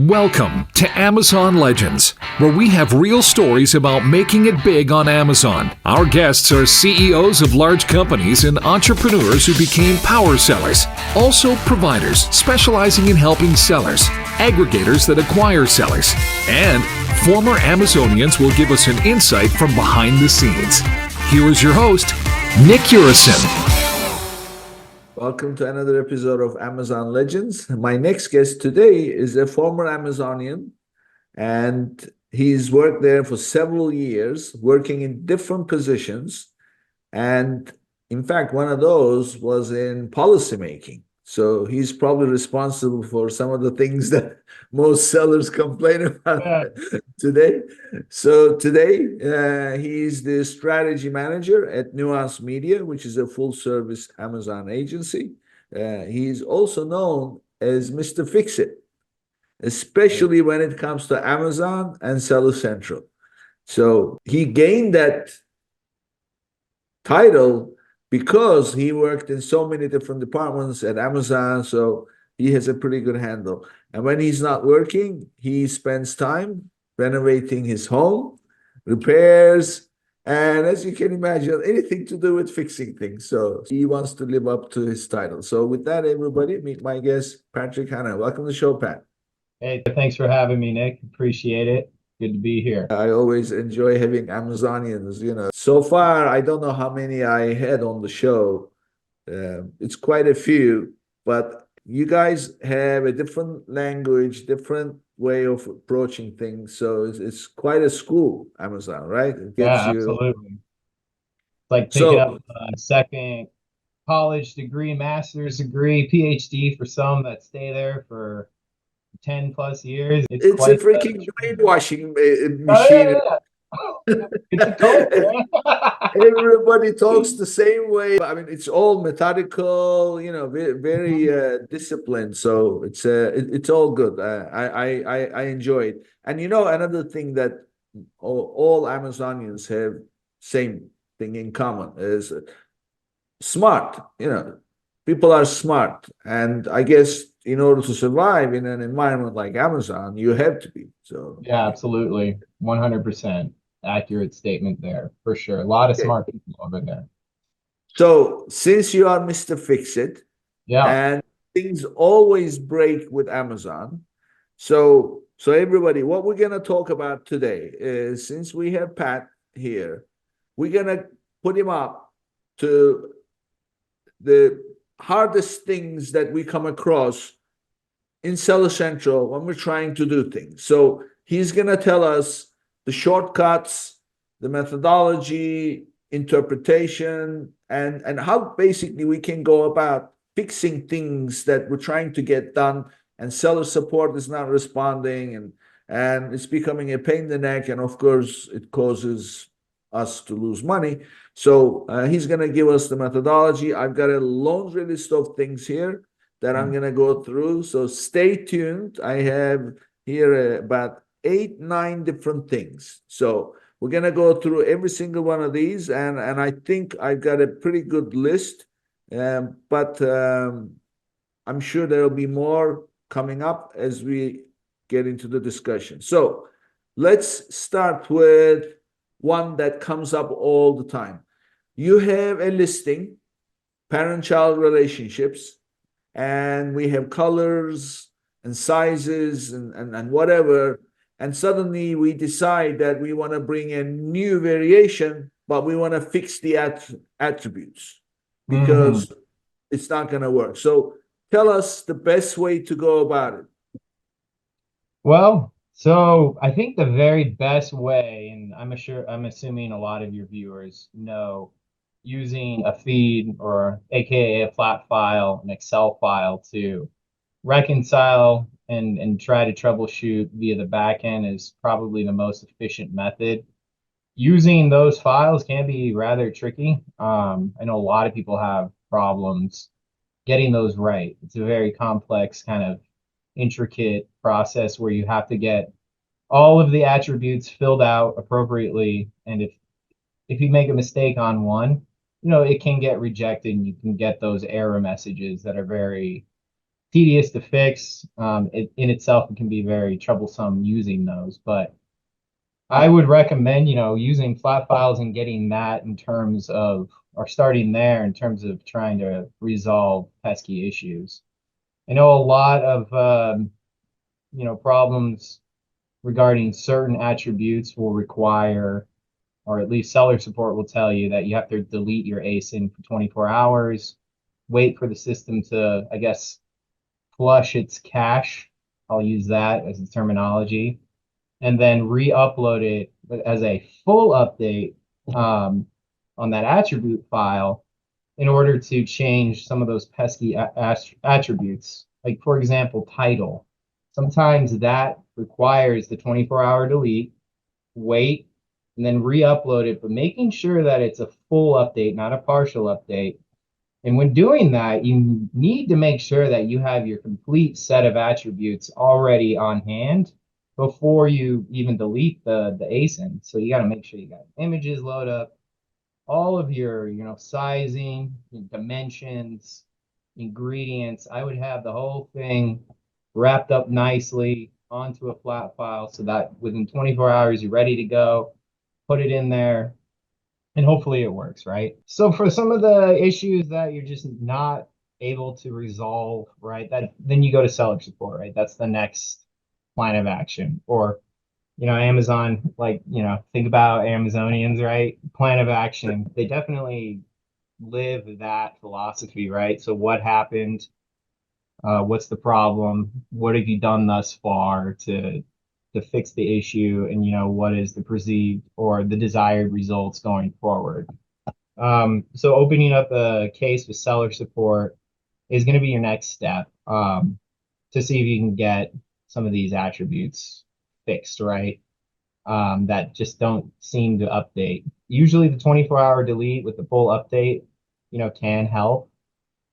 Welcome to Amazon Legends, where we have real stories about making it big on Amazon. Our guests are CEOs of large companies and entrepreneurs who became power sellers, also providers specializing in helping sellers, aggregators that acquire sellers, and former Amazonians will give us an insight from behind the scenes. Here is your host, Nick Urison. Welcome to another episode of Amazon Legends. My next guest today is a former Amazonian, and he's worked there for several years, working in different positions. And in fact, one of those was in policymaking. So he's probably responsible for some of the things that most sellers complain about today. So today, he's the strategy manager at Nuance Media, which is a full-service Amazon agency. He's also known as Mr. Fixit, especially when it comes to Amazon and Seller Central. So he gained that title because he worked in so many different departments at Amazon, so he has a pretty good handle. And when he's not working, he spends time renovating his home, repairs, and as you can imagine, anything to do with fixing things. So he wants to live up to his title. So with that, everybody, meet my guest, Patrick Hanna. Welcome to the show, Pat. Hey, thanks for having me, Nick. Appreciate it. Good to be here. I always enjoy having Amazonians. So far, I don't know how many I had on the show. It's quite a few, but you guys have a different language, different way of approaching things. So it's quite a school, Amazon, right? It gets absolutely. It's like picking up a second college degree, master's degree, PhD for some that stay there for 10 plus years. It's a freaking brainwashing machine. Everybody talks the same way. I mean, it's all methodical, very disciplined. So it's all good. I enjoy it. And another thing that all Amazonians have same thing in common is smart. People are smart, and I guess in order to survive in an environment like Amazon, you have to be. So yeah, absolutely, 100% accurate statement there for sure. A lot of smart people over there. So since you are Mr. Fixit, and things always break with Amazon, so everybody, what we're gonna talk about today is, since we have Pat here, we're gonna put him up to the hardest things that we come across in Seller Central when we're trying to do things. So he's going to tell us the shortcuts, the methodology, interpretation, and how basically we can go about fixing things that we're trying to get done, and seller support is not responding, and it's becoming a pain in the neck, and of course it causes us to lose money. So he's going to give us the methodology. I've got a laundry list of things here that I'm going to go through. So stay tuned. I have here about 8-9 different things. So we're going to go through every single one of these. And I think I've got a pretty good list. But I'm sure there will be more coming up as we get into the discussion. So let's start with one that comes up all the time. You have a listing, parent-child relationships, and we have colors and sizes and whatever, and suddenly we decide that we want to bring a new variation, but we want to fix the attributes because it's not going to work. So tell us the best way to go about it. Well, so I think the very best way, and I'm assuming a lot of your viewers know, using a feed, or AKA a flat file, an Excel file, to reconcile and try to troubleshoot via the back end is probably the most efficient method. Using those files can be rather tricky. I know a lot of people have problems getting those right. It's a very complex, kind of intricate process where you have to get all of the attributes filled out appropriately, and if you make a mistake on one, it can get rejected, and you can get those error messages that are very tedious to fix. In itself, it can be very troublesome using those, but I would recommend, using flat files and getting that in terms of, or starting there in terms of trying to resolve pesky issues. I know a lot of, problems regarding certain attributes will require, or at least seller support will tell you that you have to delete your ASIN for 24 hours, wait for the system to, I guess, flush its cache. I'll use that as the terminology, and then re-upload it as a full update on that attribute file in order to change some of those pesky attributes. Like, for example, title. Sometimes that requires the 24-hour delete, wait, and then re-upload it, but making sure that it's a full update, not a partial update. And when doing that, you need to make sure that you have your complete set of attributes already on hand before you even delete the ASIN. So you got to make sure you got images load up, all of your, sizing, dimensions, ingredients. I would have the whole thing wrapped up nicely onto a flat file so that within 24 hours, you're ready to go, put it in there, and hopefully it works, right? So for some of the issues that you're just not able to resolve, right, that then you go to seller support, right? That's the next line of action. Or, Amazon, like, think about Amazonians, right? Plan of action. They definitely live that philosophy, right? So what happened? What's the problem? What have you done thus far to fix the issue? And what is the perceived or the desired results going forward? So opening up a case with seller support is going to be your next step to see if you can get some of these attributes fixed, right? That just don't seem to update. Usually the 24-hour delete with the full update, can help.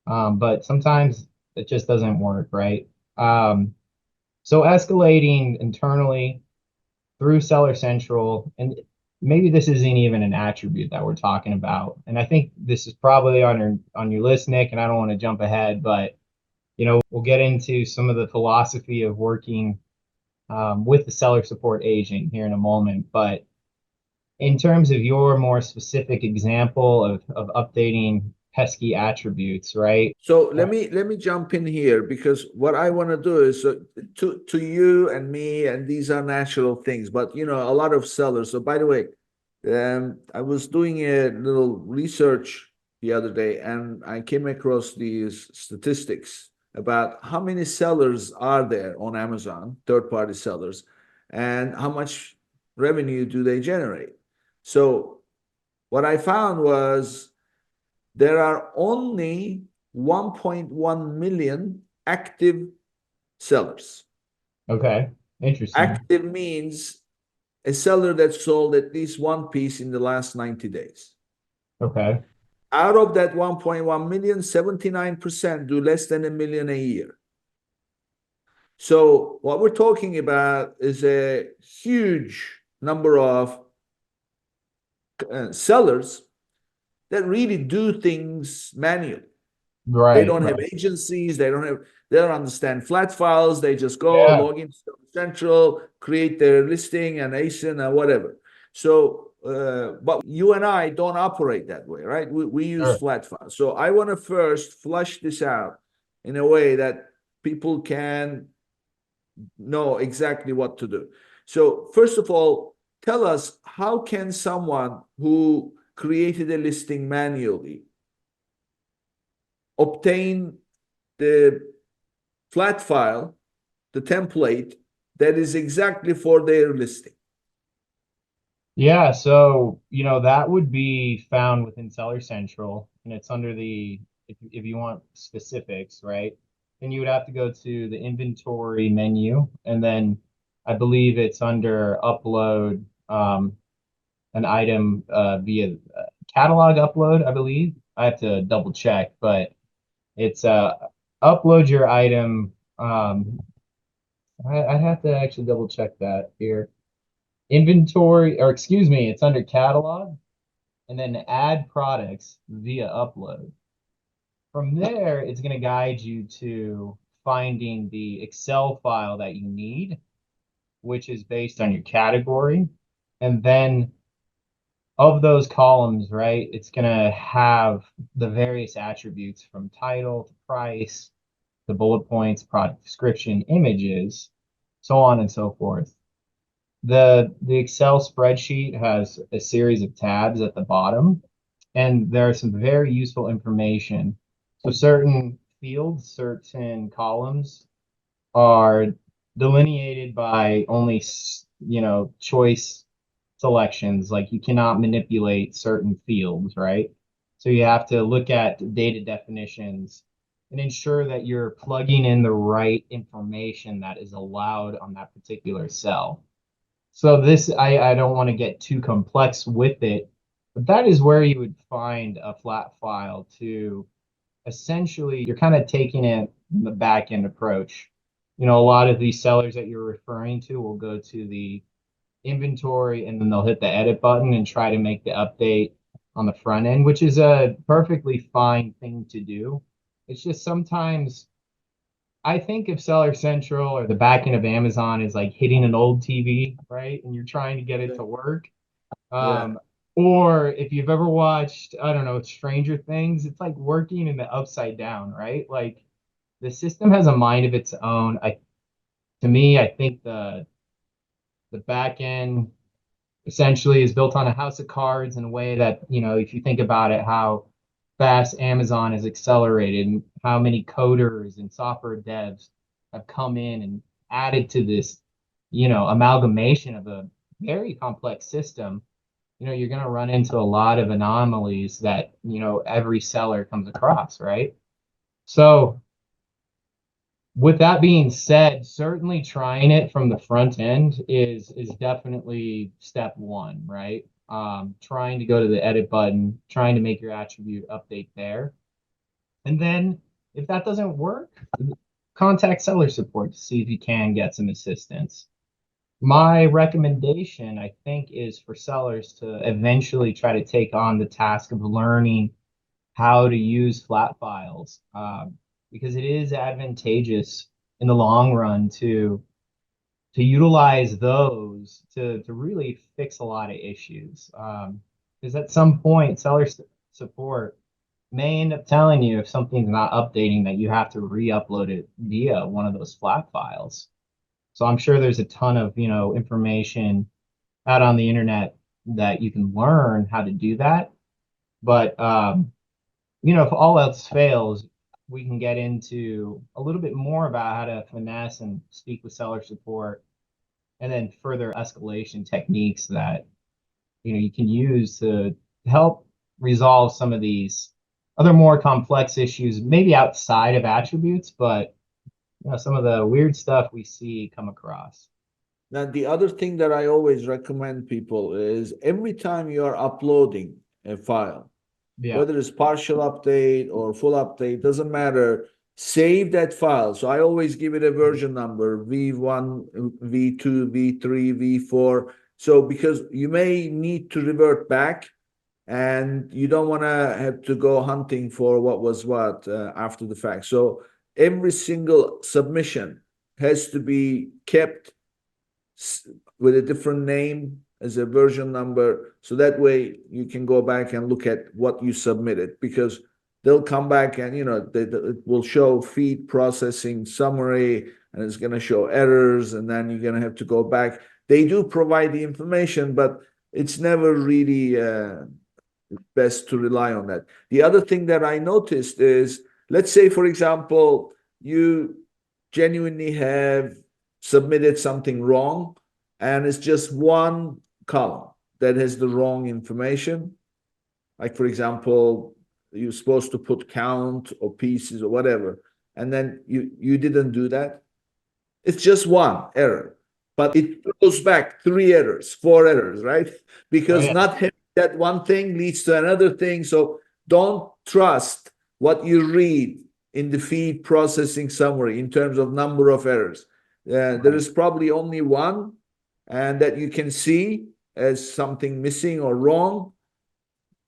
But sometimes it just doesn't work, right? So escalating internally through Seller Central, and maybe this isn't even an attribute that we're talking about. And I think this is probably on your list, Nick, and I don't want to jump ahead, but we'll get into some of the philosophy of working with the seller support agent here in a moment. But in terms of your more specific example of updating pesky attributes, right? So let me jump in here, because what I want to do is to you and me, and these are natural things, but a lot of sellers. So by the way, I was doing a little research the other day, and I came across these statistics about how many sellers are there on Amazon, third-party sellers, and how much revenue do they generate. So what I found was there are only 1.1 million active sellers. Okay, interesting. Active means a seller that sold at least one piece in the last 90 days. Okay. Out of that 1.1 million, 79% do less than $1 million a year. So what we're talking about is a huge number of sellers that really do things manually. Right. They don't have agencies. They don't understand flat files. They just go log into Central, create their listing and ASIN and whatever. So, but you and I don't operate that way, right? We use flat files. So I want to first flush this out in a way that people can know exactly what to do. So first of all, tell us, how can someone who created a listing manually obtain the flat file, the template that is exactly for their listing? Yeah, so that would be found within Seller Central, and it's under the, if you want specifics, right? Then you would have to go to the inventory menu, and then I believe it's under upload an item via catalog upload, I believe. I have to double check, but it's upload your item. I have to actually double check that here. Inventory, or excuse me, it's under catalog, and then add products via upload. From there, it's going to guide you to finding the Excel file that you need, which is based on your category. And then of those columns, right, it's going to have the various attributes from title to price, the bullet points, product description, images, so on and so forth. The Excel spreadsheet has a series of tabs at the bottom, and there are some very useful information. So certain fields, certain columns are delineated by only, choice selections. Like you cannot manipulate certain fields, right? So you have to look at data definitions and ensure that you're plugging in the right information that is allowed on that particular cell. So this, I don't want to get too complex with it, but that is where you would find a flat file to essentially, you're kind of taking it in the back end approach. A lot of these sellers that you're referring to will go to the inventory and then they'll hit the edit button and try to make the update on the front end, which is a perfectly fine thing to do. It's just sometimes I think of Seller Central or the back end of Amazon is like hitting an old TV, right? And you're trying to get it to work. Or if you've ever watched, I don't know, Stranger Things, it's like working in the upside down, right? Like the system has a mind of its own. To me, I think the back end essentially is built on a house of cards in a way that, if you think about it, how fast Amazon has accelerated and how many coders and software devs have come in and added to this, amalgamation of a very complex system, you're going to run into a lot of anomalies that, every seller comes across, right? So with that being said, certainly trying it from the front end is definitely step one, right? Trying to go to the edit button, trying to make your attribute update there. And then if that doesn't work, contact seller support to see if you can get some assistance. My recommendation, I think, is for sellers to eventually try to take on the task of learning how to use flat files, because it is advantageous in the long run to utilize those to really fix a lot of issues. Because at some point, seller support may end up telling you if something's not updating that you have to re-upload it via one of those flat files. So I'm sure there's a ton of, information out on the internet that you can learn how to do that. But, if all else fails, we can get into a little bit more about how to finesse and speak with seller support, and then further escalation techniques that, you can use to help resolve some of these other more complex issues, maybe outside of attributes, but some of the weird stuff we see come across. Now, the other thing that I always recommend people is every time you are uploading a file, whether it's partial update or full update, doesn't matter, save that file. So I always give it a version number, V1, V2, V3, V4. So because you may need to revert back and you don't want to have to go hunting for what was what after the fact. So every single submission has to be kept with a different name as a version number. So that way you can go back and look at what you submitted, because they'll come back and, it will show feed processing summary and it's going to show errors. And then you're going to have to go back. They do provide the information, but it's never really best to rely on that. The other thing that I noticed is, let's say, for example, you genuinely have submitted something wrong and it's just one column that has the wrong information. Like, for example, you're supposed to put count or pieces or whatever, and then you didn't do that. It's just one error, but it throws back 3 errors, 4 errors, right? Because not having that one thing leads to another thing. So don't trust what you read in the feed processing summary in terms of number of errors. There is probably only one, and that you can see as something missing or wrong.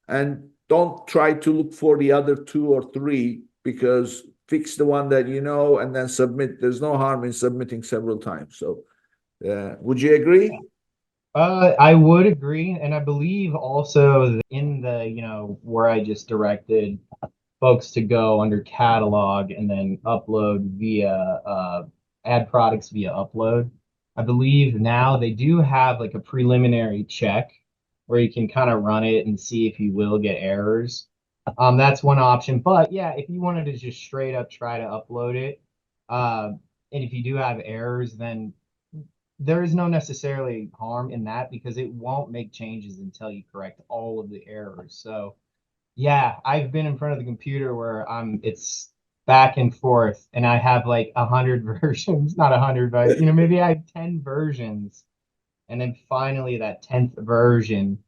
And don't try to look for the other 2 or 3, because fix the one that you know, and then submit. There's no harm in submitting several times. So, would you agree? I would agree, and I believe also in the, where I just directed folks to go under catalog and then upload via add products via upload. I believe now they do have like a preliminary check where you can kind of run it and see if you will get errors. That's one option. But yeah, if you wanted to just straight up try to upload it, and if you do have errors, then there is no necessarily harm in that because it won't make changes until you correct all of the errors. So yeah, I've been in front of the computer where it's back and forth and I have like 100 versions, not 100, but maybe I have 10 versions. And then finally that 10th version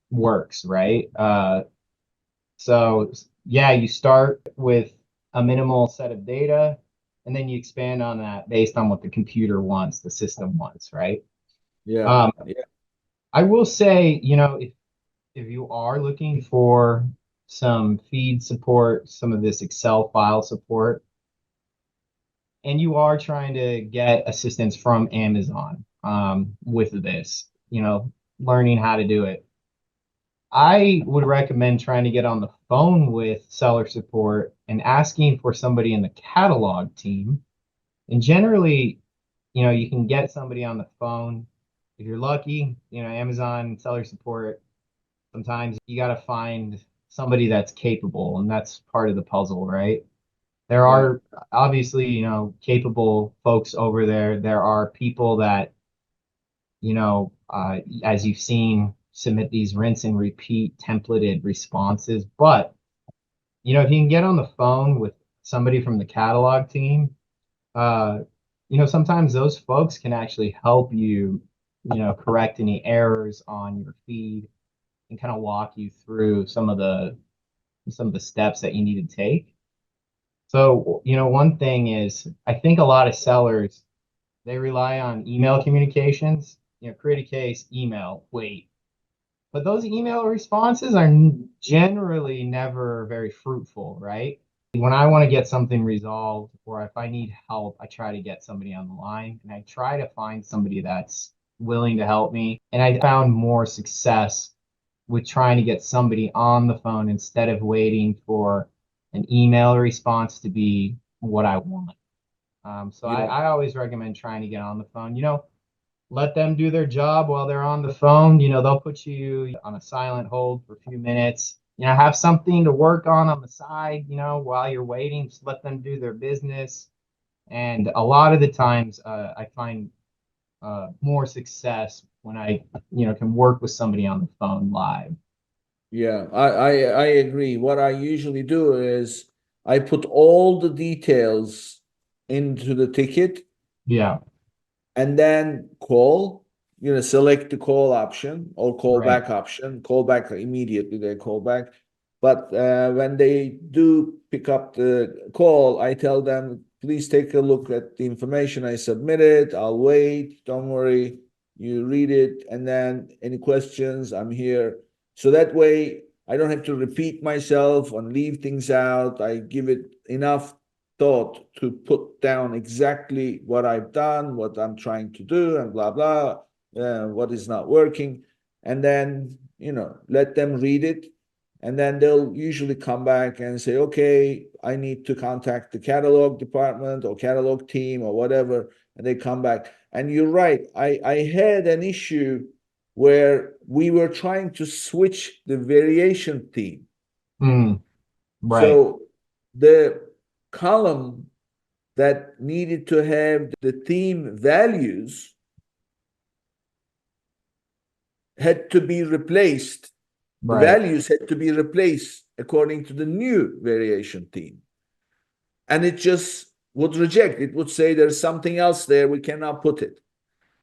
works, right? So yeah, you start with a minimal set of data and then you expand on that based on what the computer wants, the system wants, right? Yeah. Yeah. I will say, if you are looking for some feed support, some of this Excel file support, and you are trying to get assistance from Amazon with this, learning how to do it, I would recommend trying to get on the phone with seller support and asking for somebody in the catalog team. And generally, you can get somebody on the phone. If you're lucky, Amazon seller support, sometimes you got to find somebody that's capable, and that's part of the puzzle, right? There Yeah. are obviously, capable folks over there. There are people that, as you've seen, submit these rinse and repeat templated responses. But, if you can get on the phone with somebody from the catalog team, sometimes those folks can actually help you, correct any errors on your feed and kind of walk you through some of the steps that you need to take. So, one thing is I think a lot of sellers, they rely on email communications, create a case, email, wait. But those email responses are generally never very fruitful, right? When I want to get something resolved or if I need help, I try to get somebody on the line and I try to find somebody that's willing to help me. And I found more success with trying to get somebody on the phone instead of waiting for an email response to be what I want. So Yeah. I always recommend trying to get on the phone. Let them do their job while they're on the phone. They'll put you on a silent hold for a few minutes. Have something to work on the side, while you're waiting. Just let them do their business. And a lot of the times, I find more success when I, can work with somebody on the phone live. Yeah, I agree. What I usually do is I put all the details into the ticket Yeah, and then select the call option or call right. back option, call back immediately, they call back. But when they do pick up the call, I tell them, please take a look at the information I submitted. I'll wait. Don't worry. You read it. And then any questions, I'm here. So that way I don't have to repeat myself and leave things out. I give it enough thought to put down exactly what I've done, what I'm trying to do, and blah, blah, what is not working. And then, let them read it. And then they'll usually come back and say, okay, I need to contact the catalog department or catalog team or whatever. And they come back. And you're right. I had an issue where we were trying to switch the variation team. Right. So the column that needed to have the theme values had to be replaced. The values had to be replaced according to the new variation theme. And it just would reject. It would say there's something else there. We cannot put it.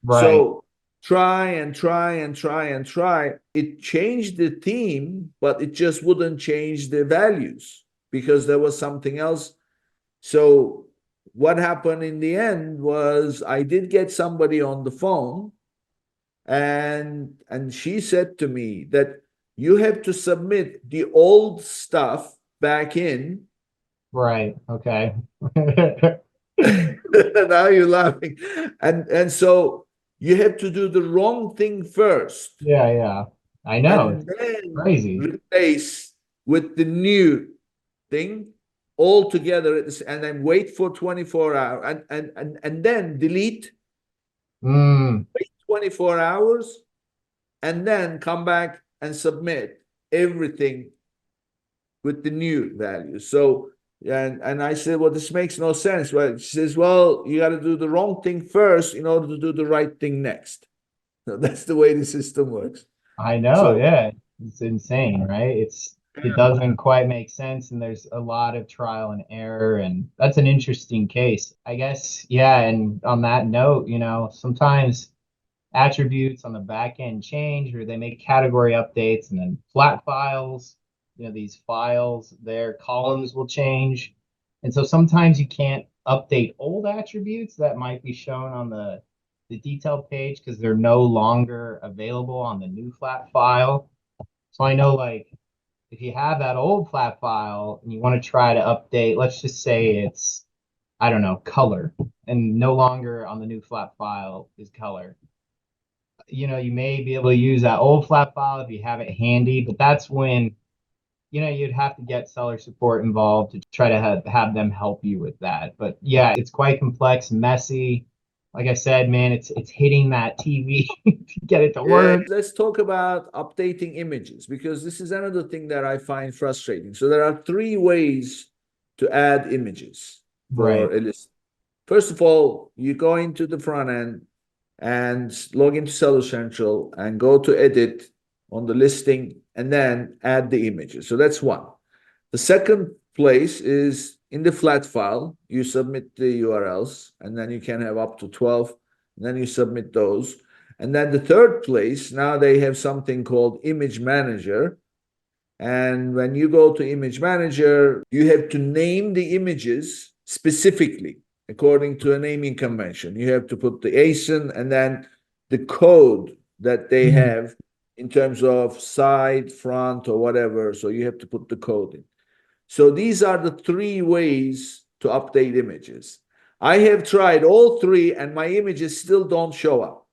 Right. So try and try and try and try. It changed the theme, but it just wouldn't change the values because there was something else. So what happened in the end was I did get somebody on the phone and she said to me that you have to submit the old stuff back in Right. Okay. Now you're laughing. And so you have to do the wrong thing first Yeah, yeah. I know. It's and then crazy. replace with the new thing all together and then wait for 24 hours and then delete, Mm, wait 24 hours and then come back and submit everything with the new value. So and I said, well, this makes no sense. Well, she says, well, you got to do the wrong thing first in order to do the right thing next. So that's the way the system works. I know. So Yeah. It's insane, right? It doesn't quite make sense, and there's a lot of trial and error, and that's an interesting case. I guess, yeah, and on that note, sometimes attributes on the back end change or they make category updates and then flat files, these files, their columns will change. And so sometimes you can't update old attributes that might be shown on the detail page because they're no longer available on the new flat file. So I know like if you have that old flat file and you want to try to update, let's just say it's, I don't know, color, and no longer on the new flat file is color. You may be able to use that old flat file if you have it handy, but that's when, you'd have to get seller support involved to try to have them help you with that. But yeah, it's quite complex, messy. Like I said, man, it's hitting that TV to get it to yeah, work. let's talk about updating images because this is another thing that I find frustrating. So there are three ways to add images for Right. a list. First of all, you go into the front end and log into Seller Central and go to edit on the listing and then add the images. So that's one. The second place is in the flat file. You submit the URLs and then you can have up to 12. And then you submit those. And then the third place, now they have something called Image Manager. And when you go to Image Manager, you have to name the images specifically according to a naming convention. You have to put the ASIN and then the code that they have in terms of side, front, or whatever. So you have to put the code in. So these are the three ways to update images. I have tried all three and my images still don't show up.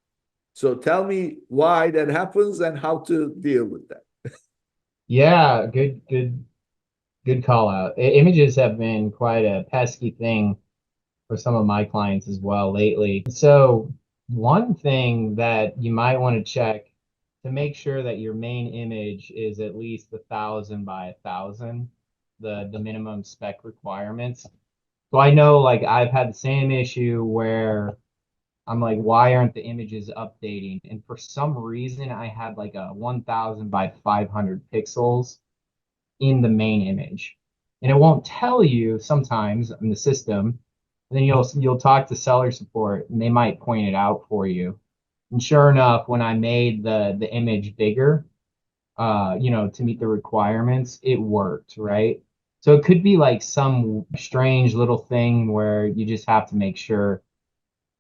So tell me why that happens and how to deal with that. Yeah, good call out. Images have been quite a pesky thing for some of my clients as well lately. So one thing that you might want to check to make sure that your main image is at least 1,000 by 1,000, the minimum spec requirements. So I know like I've had the same issue where I'm like, why aren't the images updating? And for some reason, I had like a 1,000 by 500 pixels in the main image. And it won't tell you sometimes in the system. And then you'll talk to seller support and they might point it out for you. And sure enough, when I made the image bigger, to meet the requirements, it worked, right? So it could be like some strange little thing where you just have to make sure,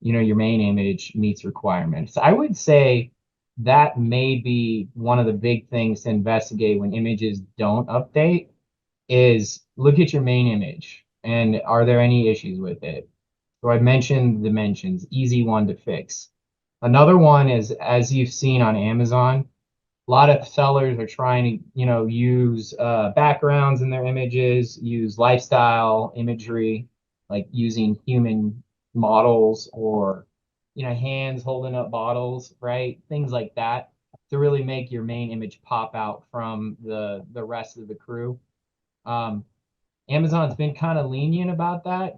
your main image meets requirements. I would say that may be one of the big things to investigate when images don't update is look at your main image and are there any issues with it? So I mentioned dimensions, easy one to fix. Another one is, as you've seen on Amazon, a lot of sellers are trying to, use backgrounds in their images, use lifestyle imagery, like using human models or, hands holding up bottles, right? Things like that to really make your main image pop out from the rest of the crew. Um, Amazon's been kind of lenient about that.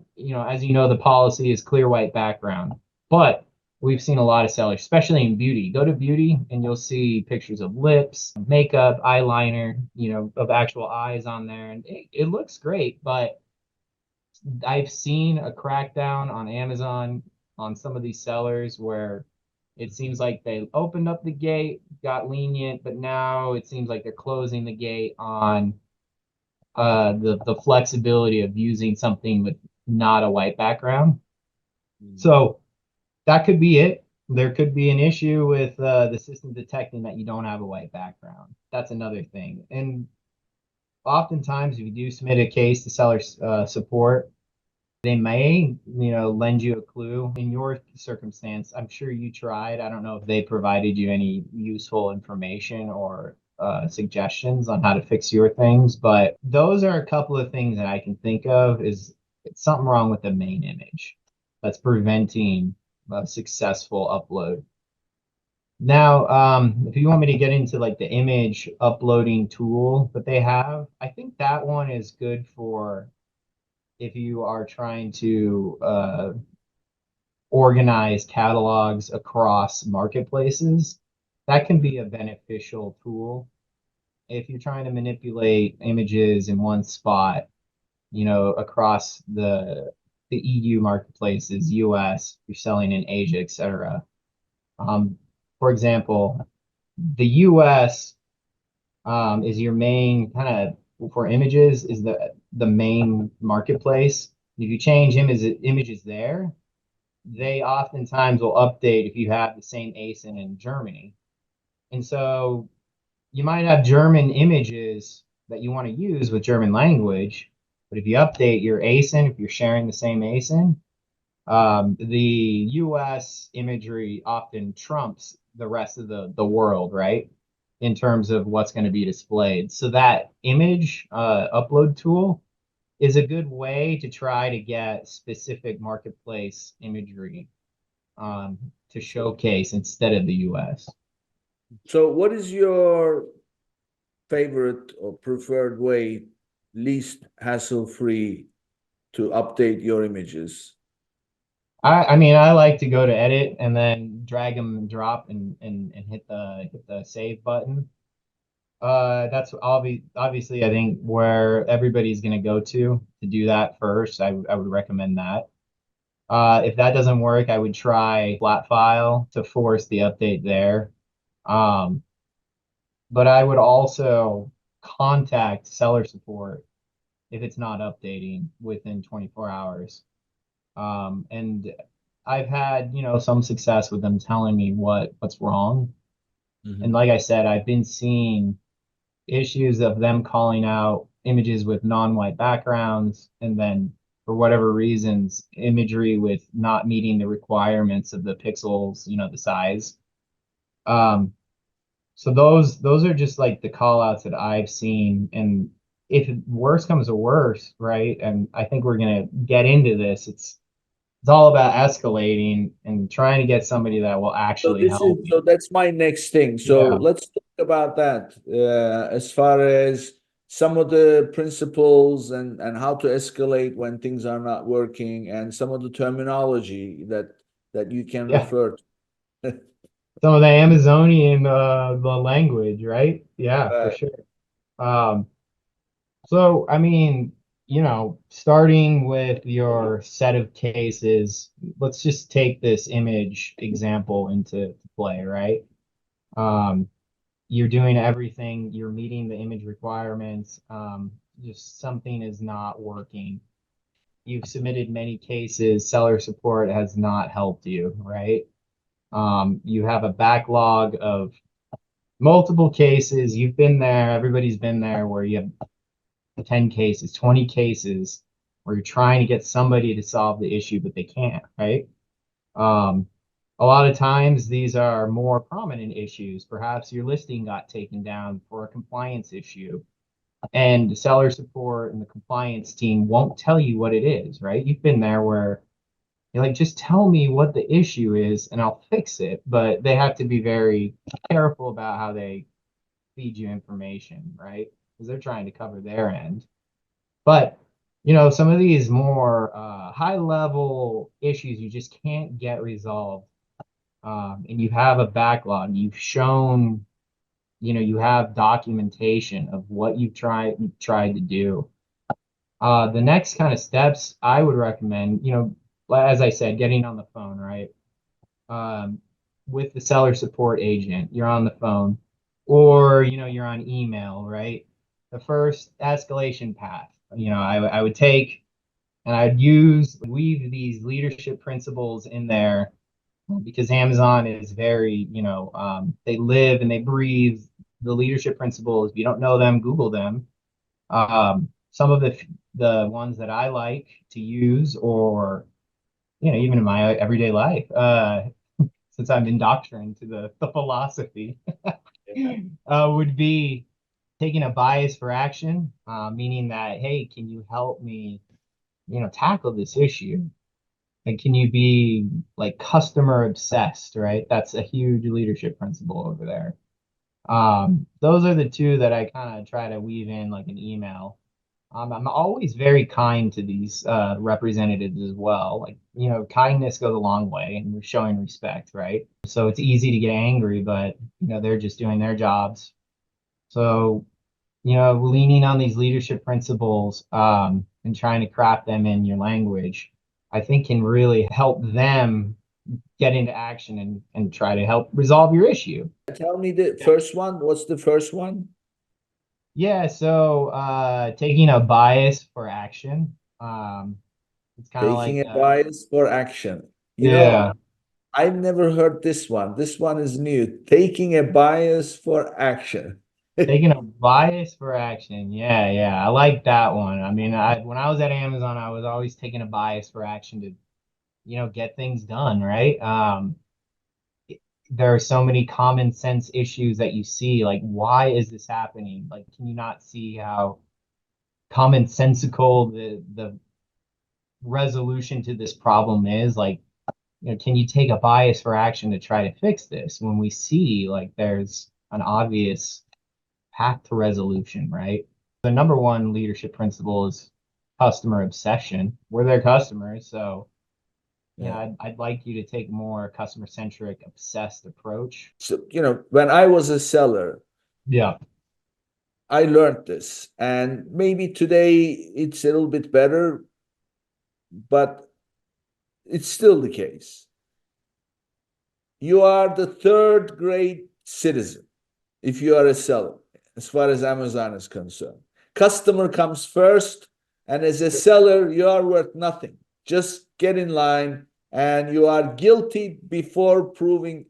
As you know, the policy is clear white background, but we've seen a lot of sellers, especially in beauty. Go to beauty and you'll see pictures of lips, makeup, eyeliner, of actual eyes on there. And it looks great, but I've seen a crackdown on Amazon on some of these sellers where it seems like they opened up the gate, got lenient, but now it seems like they're closing the gate on the flexibility of using something with not a white background. So that could be it. There could be an issue with the system detecting that you don't have a white background. That's another thing. And oftentimes if you do submit a case to seller support, they may, lend you a clue. In your circumstance, I'm sure you tried. I don't know if they provided you any useful information or suggestions on how to fix your things, but those are a couple of things that I can think of is it's something wrong with the main image that's preventing a successful upload. Now, if you want me to get into like the image uploading tool that they have, I think that one is good for if you are trying to organize catalogs across marketplaces. That can be a beneficial tool. If you're trying to manipulate images in one spot, across the EU marketplaces, US, you're selling in Asia, etc. For example, the US is your main kind of for images is the main marketplace. If you change images there, they oftentimes will update if you have the same ASIN in Germany. And so you might have German images that you want to use with German language, but if you update your ASIN, if you're sharing the same ASIN, the US imagery often trumps the rest of the world, right? In terms of what's going to be displayed. So that image upload tool is a good way to try to get specific marketplace imagery to showcase instead of the US. So what is your favorite or preferred way, least hassle-free, to update your images? I mean, I like to go to edit and then drag them and drop and hit the save button. That's obviously I think where everybody's going to go to do that first. I would recommend that. If that doesn't work, I would try flat file to force the update there. But I would also contact seller support if it's not updating within 24 hours. And I've had, some success with them telling me what's wrong. Mm-hmm. And like I said, I've been seeing issues of them calling out images with non-white backgrounds, and then for whatever reasons, imagery with not meeting the requirements of the pixels, the size. So those are just like the call outs that I've seen. And if worse comes to worse, right? And I think we're gonna get into this. It's all about escalating and trying to get somebody that will actually help you. So that's my next thing. So let's talk about that as far as some of the principles and how to escalate when things are not working, and some of the terminology that you can refer to. Some of the Amazonian the language, right? Yeah, for sure. So I mean, starting with your set of cases, let's just take this image example into play, right? You're doing everything, you're meeting the image requirements, just something is not working. You've submitted many cases, seller support has not helped you, right? You have a backlog of multiple cases. You've been there, everybody's been there, where you have 10 cases, 20 cases, where you're trying to get somebody to solve the issue, but they can't, right? A lot of times these are more prominent issues. Perhaps your listing got taken down for a compliance issue, and the seller support and the compliance team won't tell you what it is, right? You've been there where you're like, just tell me what the issue is and I'll fix it. But they have to be very careful about how they feed you information, right? Because they're trying to cover their end. But, some of these more high level issues you just can't get resolved. And you have a backlog. You've shown, you have documentation of what you've tried to do. The next kind of steps I would recommend, as I said, getting on the phone, right? With the seller support agent, you're on the phone, or, you're on email, right? The first escalation path, I would take and I'd weave these leadership principles in there, because Amazon is very, they live and they breathe the leadership principles. If you don't know them, Google them. Some of the ones that I like to use, or even in my everyday life, since I'm indoctrinated to the philosophy, would be taking a bias for action, meaning that, hey, can you help me, tackle this issue? And can you be like customer obsessed, right? That's a huge leadership principle over there. Those are the two that I kind of try to weave in like an email. I'm always very kind to these representatives as well. Like, kindness goes a long way and we're showing respect, right? So it's easy to get angry, but, they're just doing their jobs. So, leaning on these leadership principles and trying to craft them in your language, I think can really help them get into action and try to help resolve your issue. Tell me the first one. What's the first one? Yeah, so taking a bias for action. It's kind of like Taking a bias for action. Yeah. I've never heard this one. This one is new. Taking a bias for action. Taking a bias for action. Yeah, yeah. I like that one. I mean, when I was at Amazon, I was always taking a bias for action to, get things done, right? There are so many common sense issues that you see, like, why is this happening? Like, can you not see how commonsensical the resolution to this problem is? Like, can you take a bias for action to try to fix this when we see like there's an obvious path to resolution, right? The number one leadership principle is customer obsession. We're their customers, so I'd like you to take more customer-centric, obsessed approach. So, when I was a seller, Yeah, I learned this, and maybe today it's a little bit better, but it's still the case. You are the third grade citizen if you are a seller, as far as Amazon is concerned. Customer comes first, and as a seller, you are worth nothing. Just get in line, and you are guilty before proving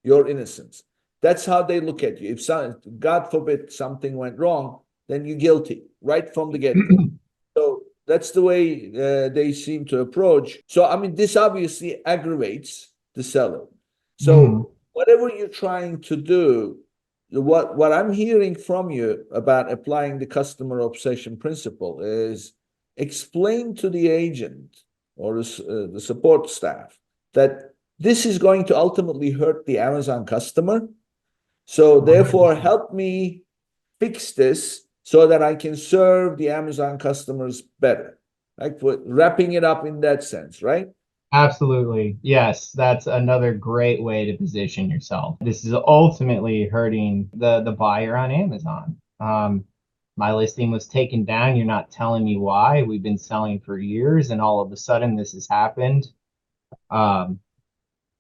your innocence. That's how they look at you. If God forbid something went wrong, then you're guilty right from the get-go. So that's the way they seem to approach. So, I mean, this obviously aggravates the seller. So whatever you're trying to do, what I'm hearing from you about applying the customer obsession principle is explain to the agent or the support staff that this is going to ultimately hurt the Amazon customer. So therefore, help me fix this so that I can serve the Amazon customers better. Like wrapping it up in that sense, right? absolutely. Yes, that's another great way to position yourself. This is ultimately hurting the buyer on Amazon. My listing was taken down. You're not telling me why. We've been selling for years, and all of a sudden this has happened.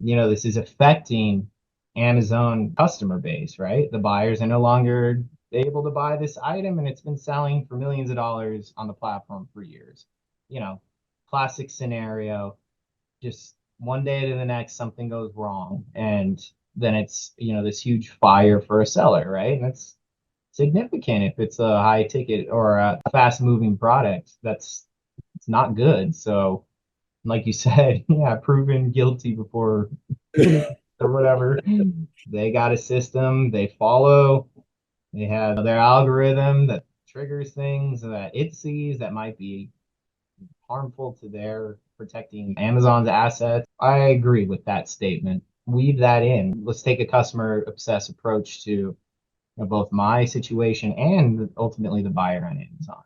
This is affecting Amazon customer base, right? The buyers are no longer able to buy this item, and it's been selling for millions of dollars on the platform for years. Classic scenario, just one day to the next, something goes wrong, and then it's, this huge fire for a seller, right? And that's significant if it's a high ticket or a fast moving product. It's not good. So, like you said, yeah, proven guilty before or whatever. They got a system they follow. They have their algorithm that triggers things that it sees that might be harmful to their protecting Amazon's assets. I agree with that statement. Weave that in. Let's take a customer obsessed approach to both my situation and ultimately the buyer on Amazon.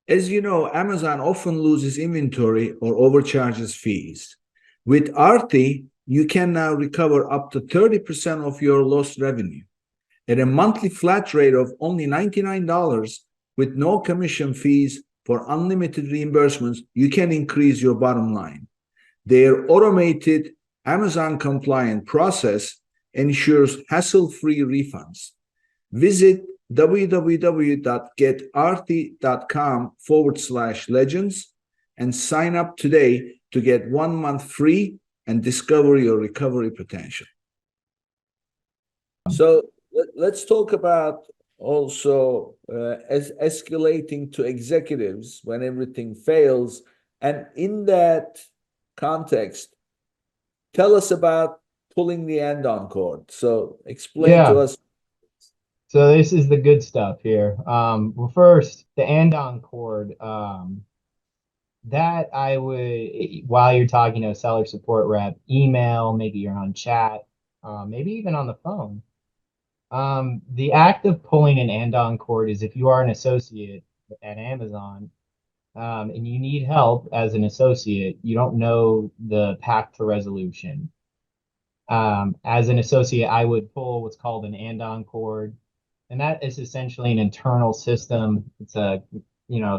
As you know, Amazon often loses inventory or overcharges fees. With Arti, you can now recover up to 30% of your lost revenue at a monthly flat rate of only $99 with no commission fees. For unlimited reimbursements, you can increase your bottom line. Their automated Amazon compliant process ensures hassle-free refunds. Visit www.getarti.com/legends and sign up today to get 1 month free and discover your recovery potential. So let's talk about also as escalating to executives when everything fails. And in that context, tell us about pulling the end-on cord. So explain to us. So this is the good stuff here. Well, first, the andon cord. That I would, while you're talking to a seller support rep, email, maybe you're on chat, maybe even on the phone. The act of pulling an andon cord is if you are an associate at Amazon, and you need help as an associate, you don't know the path to resolution. As an associate, I would pull what's called an andon cord, and that is essentially an internal system. It's a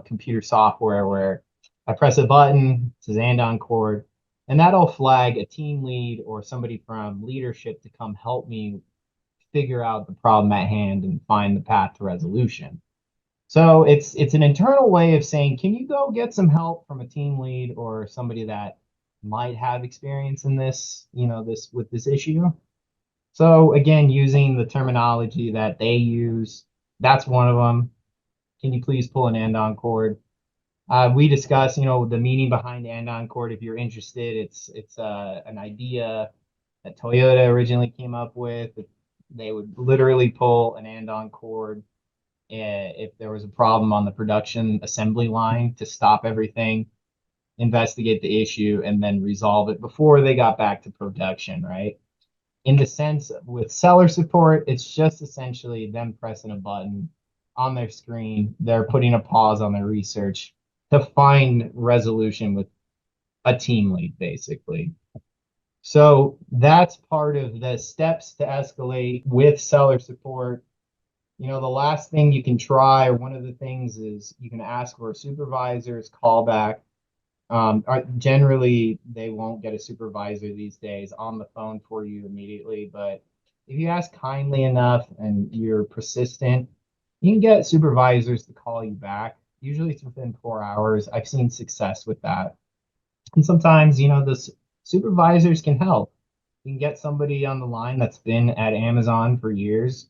computer software where I press a button, it says andon cord, and that'll flag a team lead or somebody from leadership to come help me figure out the problem at hand and find the path to resolution. So it's an internal way of saying, can you go get some help from a team lead or somebody that might have experience in this, with this issue? So again, using the terminology that they use, that's one of them. Can you please pull an andon cord? We discuss, the meaning behind andon cord. If you're interested, it's an idea that Toyota originally came up with. They would literally pull an andon cord if there was a problem on the production assembly line to stop everything, investigate the issue, and then resolve it before they got back to production, right? In the sense with seller support, it's just essentially them pressing a button on their screen. They're putting a pause on their research to find resolution with a team lead, basically. So that's part of the steps to escalate with seller support. The last thing you can try, or one of the things, is you can ask for a supervisor's callback. Generally, they won't get a supervisor these days on the phone for you immediately, but if you ask kindly enough and you're persistent, you can get supervisors to call you back. Usually it's within 4 hours. I've seen success with that. And sometimes, the supervisors can help. You can get somebody on the line that's been at Amazon for years,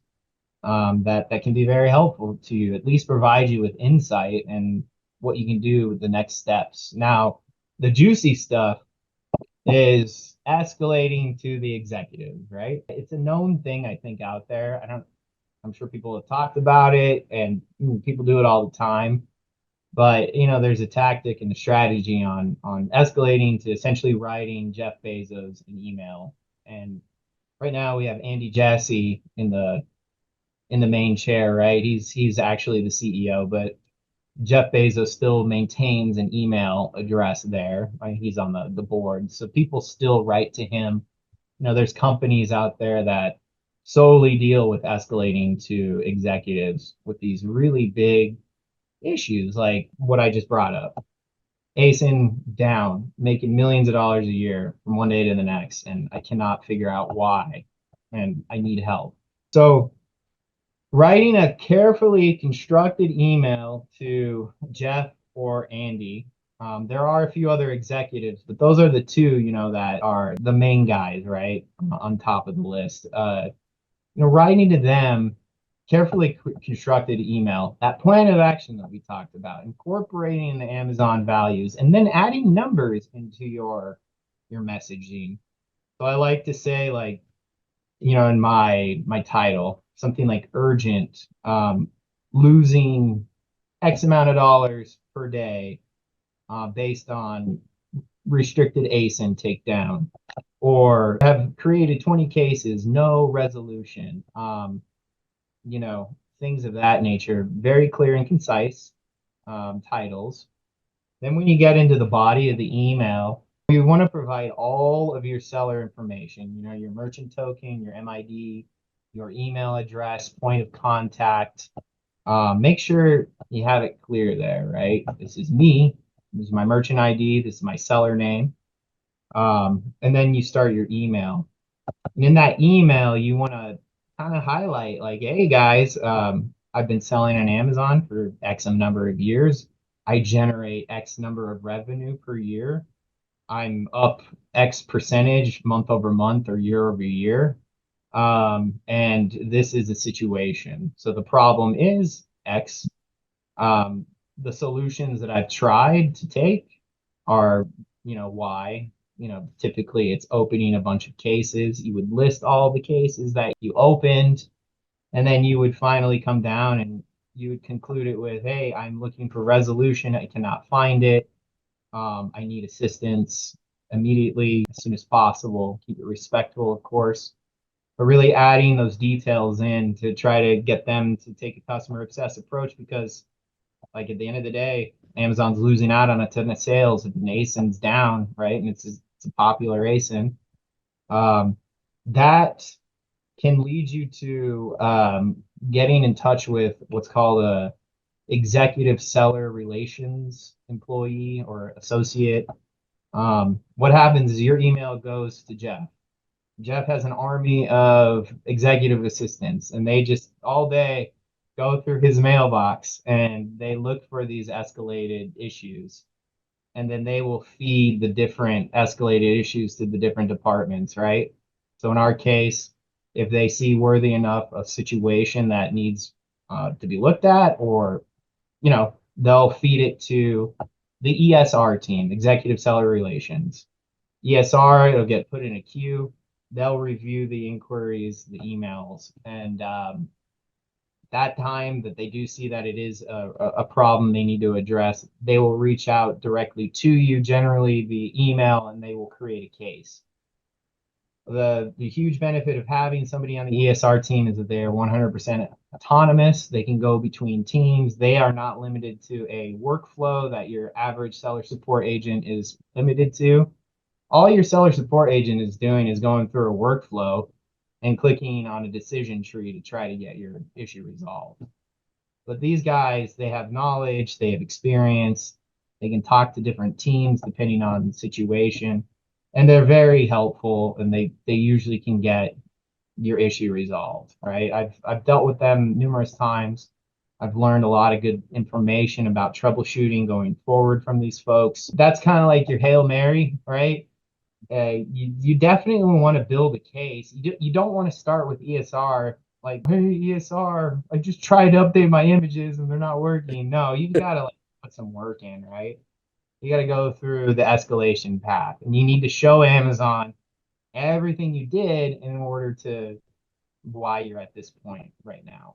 that can be very helpful to you, at least provide you with insight and what you can do with the next steps. Now, the juicy stuff is escalating to the executive, right? It's a known thing, I think, out there. I'm sure people have talked about it and people do it all the time. But, there's a tactic and a strategy on escalating to essentially writing Jeff Bezos an email. And right now we have Andy Jassy in the main chair, right? He's actually the CEO, but Jeff Bezos still maintains an email address there, right? He's on the board. So people still write to him. There's companies out there that solely deal with escalating to executives with these really big issues like what I just brought up. ASIN down, making millions of dollars a year from one day to the next, and I cannot figure out why, and I need help. So writing a carefully constructed email to Jeff or Andy. There are a few other executives, but those are the two, that are the main guys, right, on top of the list. Writing to them, carefully constructed email, that plan of action that we talked about, incorporating the Amazon values, and then adding numbers into your messaging. So I like to say, like, in my title, something like urgent, losing X amount of dollars per day based on restricted ASIN takedown, or have created 20 cases, no resolution, things of that nature. Very clear and concise titles. Then when you get into the body of the email, you want to provide all of your seller information, your merchant token, your MID, your email address, point of contact. Make sure you have it clear there, right? This is me. This is my merchant ID. This is my seller name. And then you start your email. And in that email, you want to kind of highlight, like, hey, guys, I've been selling on Amazon for X number of years. I generate X number of revenue per year. I'm up X percentage month over month or year over year. And this is a situation. So the problem is X. The solutions that I've tried to take are, Y. Typically it's opening a bunch of cases. You would list all the cases that you opened, and then you would finally come down and you would conclude it with, hey, I'm looking for resolution. I cannot find it. I need assistance immediately, as soon as possible. Keep it respectful, of course, but really adding those details in to try to get them to take a customer obsessed approach, because like at the end of the day, Amazon's losing out on a ton of sales if an ASIN's down, right? And it's a popular ASIN. That can lead you to getting in touch with what's called a executive seller relations employee or associate. What happens is your email goes to Jeff. Jeff has an army of executive assistants, and they just all day go through his mailbox and they look for these escalated issues. And then they will feed the different escalated issues to the different departments, right? So in our case, if they see worthy enough a situation that needs to be looked at, or they'll feed it to the ESR team, Executive Seller Relations. ESR, it'll get put in a queue. They'll review the inquiries, the emails, and that time that they do see that it is a problem they need to address, they will reach out directly to you, generally via email, and they will create a case. The huge benefit of having somebody on the ESR team is that they are 100% autonomous. They can go between teams. They are not limited to a workflow that your average seller support agent is limited to. All your seller support agent is doing is going through a workflow and clicking on a decision tree to try to get your issue resolved. But these guys, they have knowledge, they have experience, they can talk to different teams depending on the situation, and they're very helpful, and they usually can get your issue resolved, right? I've dealt with them numerous times. I've learned a lot of good information about troubleshooting going forward from these folks. That's kind of like your Hail Mary, right? You definitely want to build a case. You don't want to start with ESR like, hey, ESR, I just tried to update my images and they're not working. No, you've got to like put some work in, right? You got to go through the escalation path, and you need to show Amazon everything you did in order to why you're at this point right now.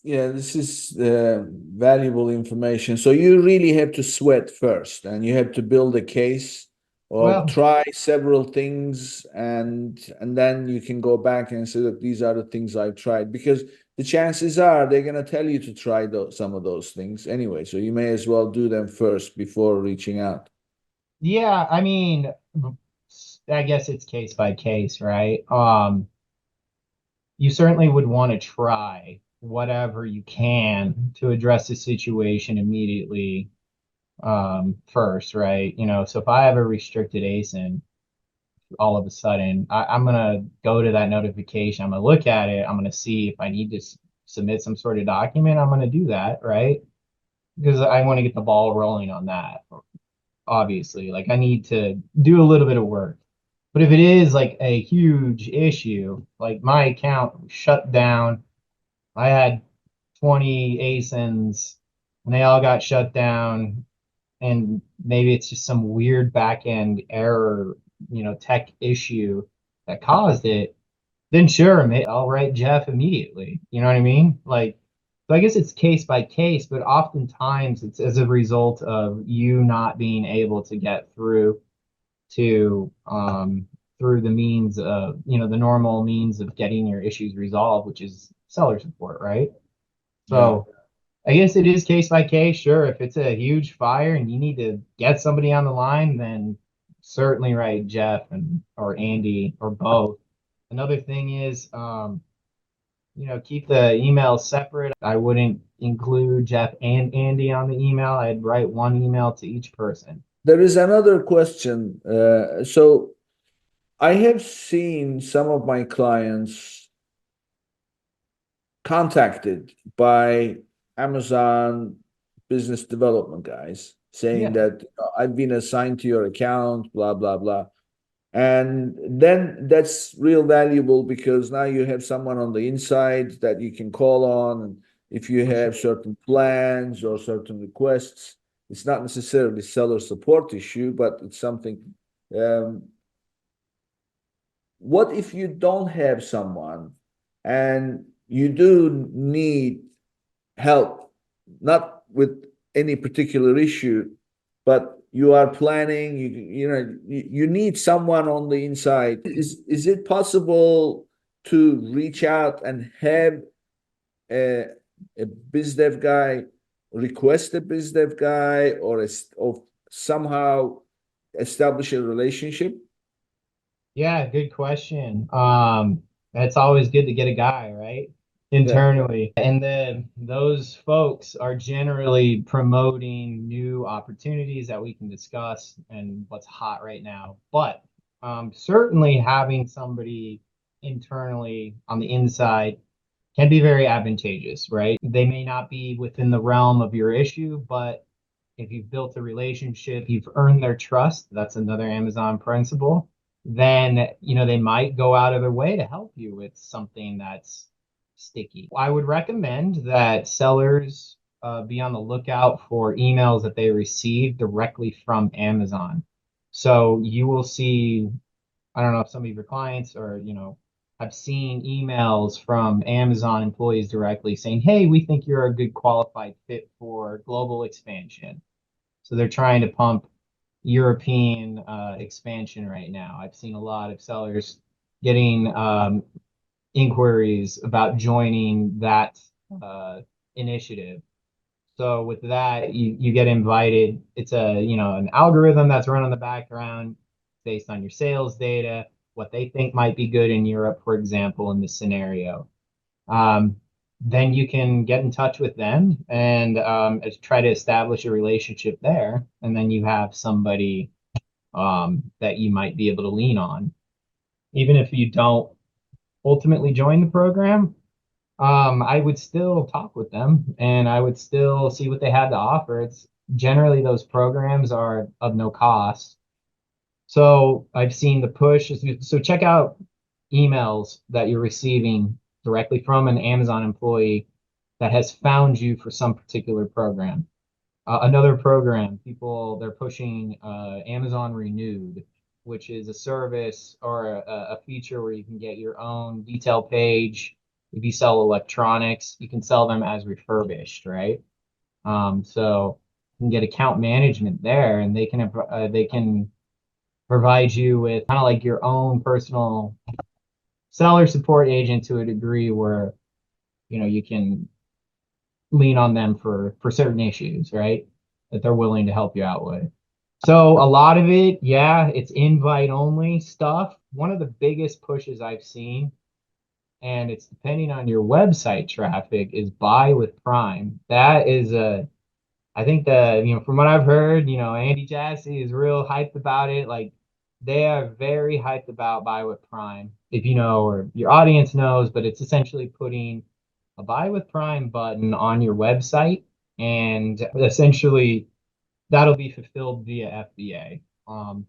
Yeah, this is valuable information. So you really have to sweat first, and you have to build a case or try several things, and then you can go back and say that these are the things I've tried, because the chances are they're going to tell you to try some of those things anyway. So you may as well do them first before reaching out. Yeah, I mean, I guess it's case by case, right? You certainly would want to try whatever you can to address the situation immediately first, right? So if I have a restricted ASIN, all of a sudden, I'm going to go to that notification. I'm going to look at it. I'm going to see if I need to submit some sort of document. I'm going to do that, right? Because I want to get the ball rolling on that, obviously. Like, I need to do a little bit of work. But if it is like a huge issue, like my account shut down, I had 20 ASINs and they all got shut down, and maybe it's just some weird back end error, tech issue that caused it, then sure, I'll write Jeff immediately. You know what I mean? Like, so I guess it's case by case, but oftentimes it's as a result of you not being able to get through to through the means of, the normal means of getting your issues resolved, which is seller support, right? So I guess it is case by case. Sure, if it's a huge fire and you need to get somebody on the line, then certainly write Jeff or Andy or both. Another thing is, keep the emails separate. I wouldn't include Jeff and Andy on the email. I'd write one email to each person. There is another question. So I have seen some of my clients contacted by Amazon business development guys saying that I've been assigned to your account, blah, blah, blah. And then that's real valuable because now you have someone on the inside that you can call on. And if you have certain plans or certain requests, it's not necessarily seller support issue, but it's something. What if you don't have someone and you do need help, not with any particular issue, but you are planning, you need someone on the inside. Is it possible to reach out and have a, a biz dev guy request a biz dev guy or somehow establish a relationship? Yeah, good question. It's always good to get a guy, right? Yeah. Internally. And then those folks are generally promoting new opportunities that we can discuss and what's hot right now. But certainly having somebody internally on the inside can be very advantageous, right? They may not be within the realm of your issue, but if you've built a relationship, you've earned their trust, that's another Amazon principle, then they might go out of their way to help you with something that's sticky. I would recommend that sellers be on the lookout for emails that they receive directly from Amazon. So you will see, I don't know if some of your clients or have seen emails from Amazon employees directly saying, hey, we think you're a good qualified fit for global expansion. So they're trying to pump European expansion right now. I've seen a lot of sellers getting inquiries about joining that initiative. So with that, you get invited. It's an algorithm that's run in the background based on your sales data, what they think might be good in Europe, for example, in this scenario. Then you can get in touch with them and try to establish a relationship there. And then you have somebody that you might be able to lean on. Even if you don't ultimately join the program, I would still talk with them and I would still see what they had to offer. It's generally those programs are of no cost. So I've seen the push. So check out emails that you're receiving directly from an Amazon employee that has found you for some particular program. Another program, they're pushing Amazon Renewed, which is a service or a feature where you can get your own detail page. If you sell electronics, you can sell them as refurbished, right? So you can get account management there, and they can provide you with kind of like your own personal seller support agent to a degree where you can lean on them for certain issues, right? That they're willing to help you out with. So a lot of it, yeah, it's invite only stuff. One of the biggest pushes I've seen, and it's depending on your website traffic, is buy with Prime. That is I think from what I've heard, Andy Jassy is real hyped about it. Like they are very hyped about buy with Prime. If you know, or your audience knows, but it's essentially putting a buy with Prime button on your website, and essentially that'll be fulfilled via FBA.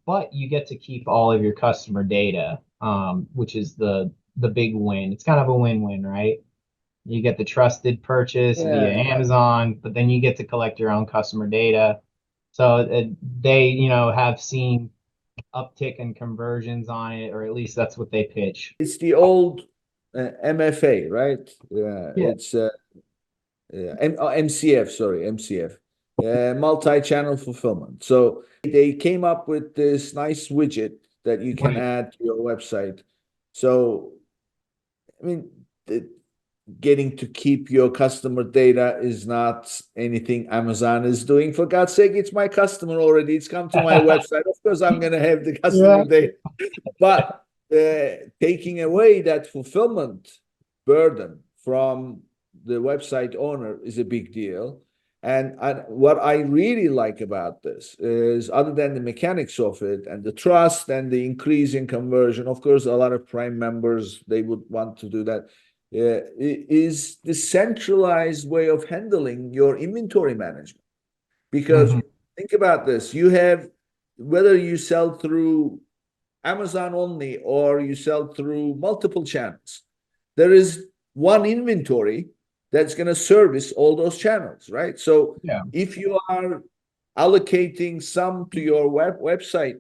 But you get to keep all of your customer data, which is the big win. It's kind of a win-win, right? You get the trusted purchase via Amazon, but then you get to collect your own customer data. So they, have seen uptick in conversions on it, or at least that's what they pitch. It's the old MFA, right? Yeah. It's MCF, sorry, MCF, multi-channel fulfillment. So they came up with this nice widget that you can add to your website. So, I mean, getting to keep your customer data is not anything Amazon is doing. For God's sake, it's my customer already. It's come to my website. Of course, I'm going to have the customer data. But taking away that fulfillment burden from the website owner is a big deal. And what I really like about this is, other than the mechanics of it and the trust and the increase in conversion, of course, a lot of Prime members, they would want to do that, is the centralized way of handling your inventory management. Because think about this, you have, whether you sell through Amazon only, or you sell through multiple channels, there is one inventory that's going to service all those channels, right? So if you are allocating some to your website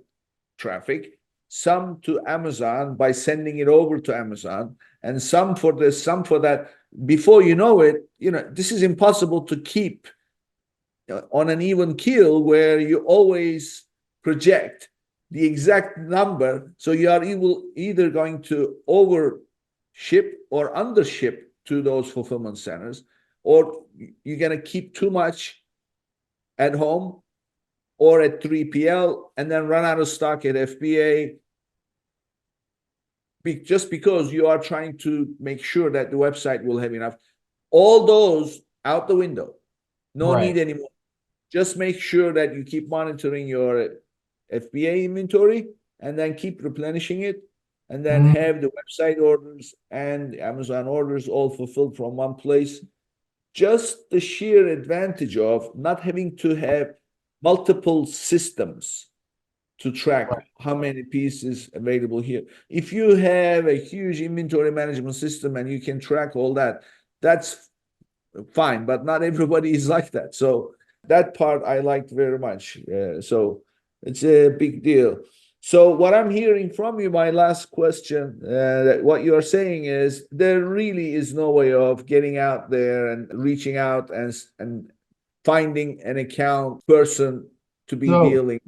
traffic, some to Amazon by sending it over to Amazon, and some for this, some for that, before you know it, this is impossible to keep on an even keel where you always project the exact number. So you are either going to overship or undership to those fulfillment centers, or you're going to keep too much at home or at 3PL and then run out of stock at FBA, just because you are trying to make sure that the website will have enough. All those out the window. No need anymore. Just make sure that you keep monitoring your FBA inventory and then keep replenishing it, and then have the website orders and Amazon orders all fulfilled from one place. Just the sheer advantage of not having to have multiple systems to track how many pieces available here. If you have a huge inventory management system and you can track all that, that's fine, but not everybody is like that. So that part I liked very much. So it's a big deal. So what I'm hearing from you, my last question, what you're saying is there really is no way of getting out there and reaching out and finding an account person to be dealing.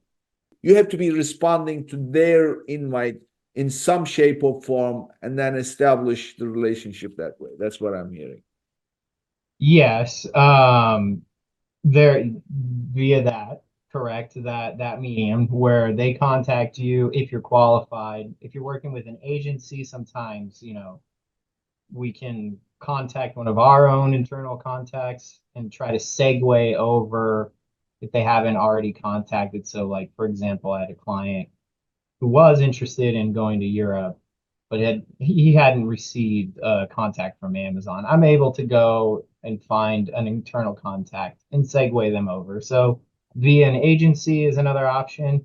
You have to be responding to their invite in some shape or form and then establish the relationship that way. That's what I'm hearing. Yes. There via that, correct, that medium where they contact you if you're qualified. If you're working with an agency, sometimes, we can contact one of our own internal contacts and try to segue over if they haven't already contacted. So like, for example, I had a client who was interested in going to Europe, but he hadn't received contact from Amazon. I'm able to go and find an internal contact and segue them over. So via an agency is another option.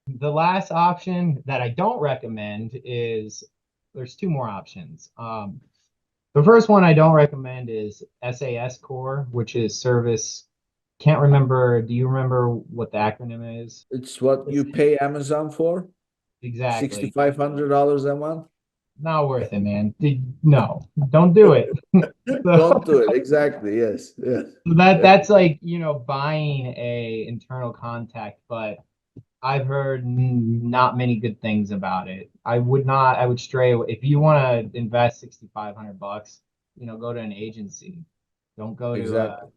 The last option that I don't recommend is there's two more options. The first one I don't recommend is SAS Core, which is service. Can't remember. Do you remember what the acronym is? It's what you pay Amazon for? Exactly. $6,500 a month? Not worth it, man. No, don't do it. Don't do it. Exactly. Yes. Yes. That's like, buying a internal contact, but I've heard not many good things about it. I would stray away. If you want to invest $6,500, go to an agency. Don't go to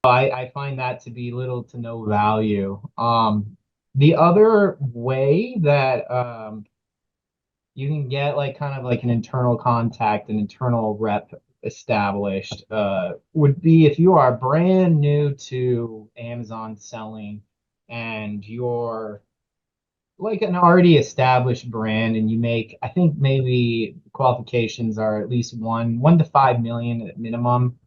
I find that to be little to no value. The other way that you can get like kind of like an internal contact, an internal rep established, would be if you are brand new to Amazon selling and you're like an already established brand and you make, I think maybe qualifications are at least 1 to 5 million at minimum,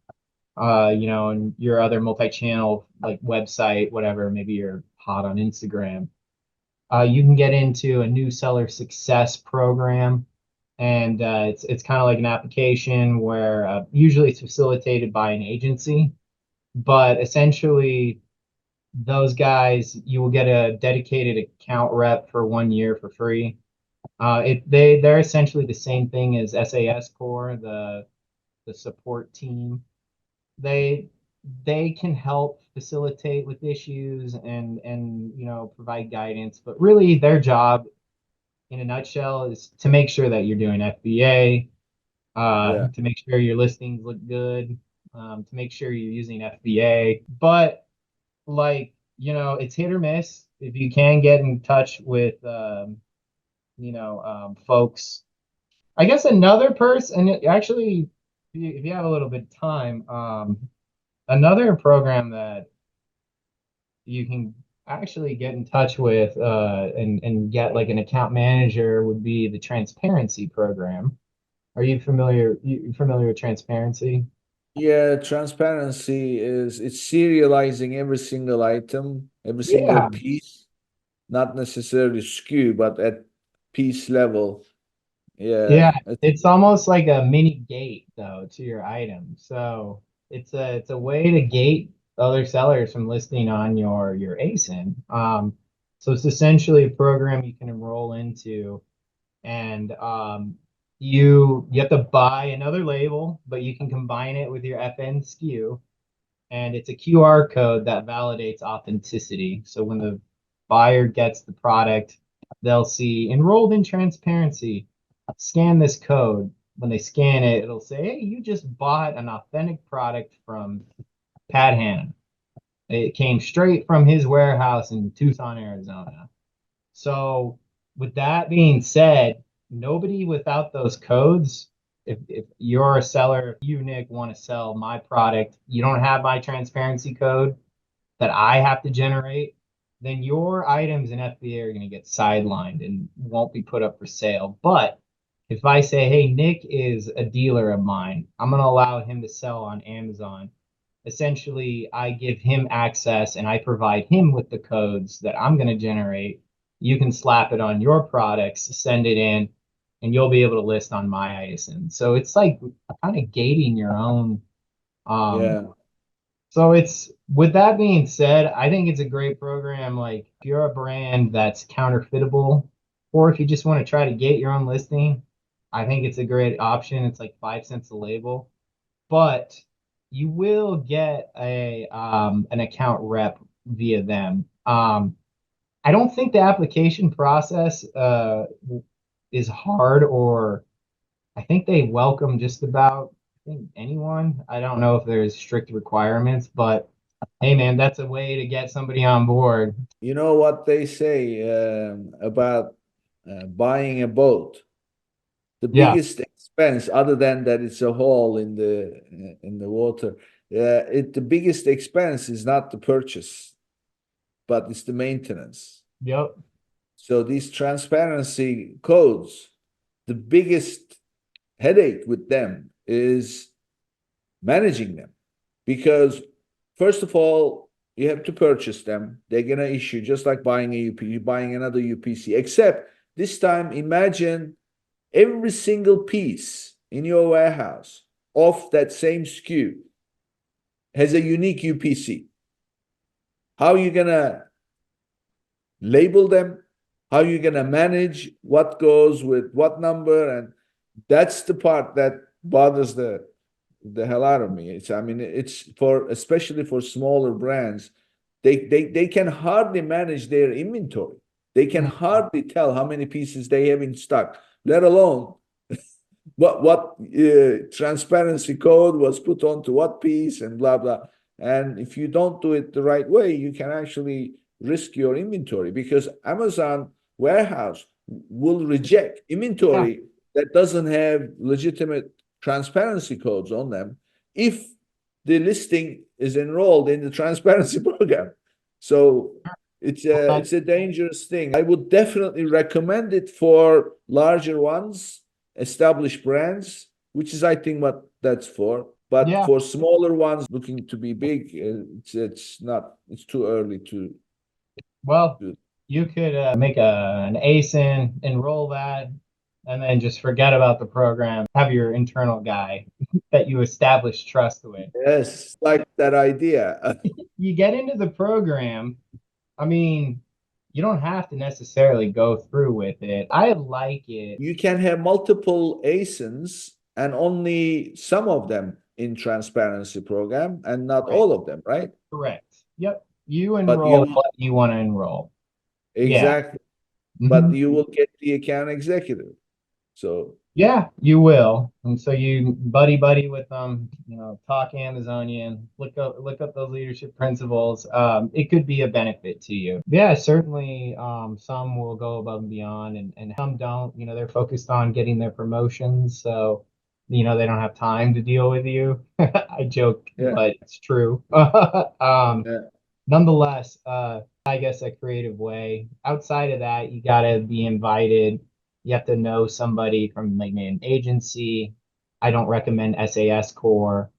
and your other multi-channel like website, whatever, maybe you're hot on Instagram. You can get into a new seller success program, and it's kind of like an application where usually it's facilitated by an agency, but essentially those guys, you will get a dedicated account rep for 1 year for free. They're essentially the same thing as SAS Core, the support team. They can help facilitate with issues and provide guidance, but really their job in a nutshell is to make sure that you're doing FBA, to make sure your listings look good, to make sure you're using FBA. But like, it's hit or miss. If you can get in touch with folks. I guess another person, and actually, if you have a little bit of time, another program that you can actually get in touch with and get like an account manager would be the transparency program. Are you familiar with transparency? Yeah, transparency it's serializing every single item, every single piece, not necessarily SKU, but at piece level. Yeah, it's almost like a mini gate though to your item. So it's a way to gate other sellers from listing on your ASIN. So it's essentially a program you can enroll into, and you have to buy another label, but you can combine it with your FN SKU, and it's a QR code that validates authenticity. So when the buyer gets the product, they'll see enrolled in transparency. Scan this code. When they scan it, it'll say, hey, you just bought an authentic product from Pat Hanna. It came straight from his warehouse in Tucson, Arizona. So with that being said, nobody without those codes, if you're a seller, if you, Nick, want to sell my product, you don't have my transparency code that I have to generate, then your items in FBA are going to get sidelined and won't be put up for sale. But if I say, hey, Nick is a dealer of mine, I'm going to allow him to sell on Amazon. Essentially, I give him access and I provide him with the codes that I'm going to generate. You can slap it on your products, send it in, and you'll be able to list on my ISIN. So it's like kind of gating your own. So it's, with that being said, I think it's a great program. Like if you're a brand that's counterfeitable, or if you just want to try to get your own listing, I think it's a great option. It's like 5 cents a label, but you will get an account rep via them. I don't think the application process is hard, or I think they welcome just about, I think, anyone. I don't know if there's strict requirements, but hey, man, that's a way to get somebody on board. You know what they say about buying a boat? The biggest expense, other than that it's a hole in the water, the biggest expense is not the purchase, but it's the maintenance. Yep. So these transparency codes, the biggest headache with them is managing them, because first of all, you have to purchase them. They're going to issue just like buying a UP, you're buying another UPC, except this time, imagine every single piece in your warehouse of that same SKU has a unique UPC. How are you going to label them? How are you going to manage what goes with what number? And that's the part that bothers the hell out of me. It's for, especially for smaller brands, they can hardly manage their inventory. They can hardly tell how many pieces they have in stock, let alone what transparency code was put onto what piece and blah blah. And if you don't do it the right way, you can actually risk your inventory, because Amazon warehouse will reject inventory that doesn't have legitimate transparency codes on them if the listing is enrolled in the transparency program. So it's a dangerous thing. I would definitely recommend it for larger ones, established brands, which is, I think, what that's for. But for smaller ones looking to be big, it's not. It's too early to. Well, you could make an ASIN, enroll that, and then just forget about the program. Have your internal guy that you establish trust with. Yes, like that idea. You get into the program. I mean, you don't have to necessarily go through with it. I like it. You can have multiple ASINs and only some of them in transparency program and not all of them, right? Correct. Yep. You enroll what you want to enroll. Exactly. But you will get the account executive. So yeah, you will. And so you buddy with them, talk Amazonian, look up those leadership principles. It could be a benefit to you. Yeah, certainly some will go above and beyond, and some don't. They're focused on getting their promotions, so they don't have time to deal with you. I joke, but it's true. Nonetheless, I guess a creative way. Outside of that, you gotta be invited. You have to know somebody from like an agency. I don't recommend SAS Core.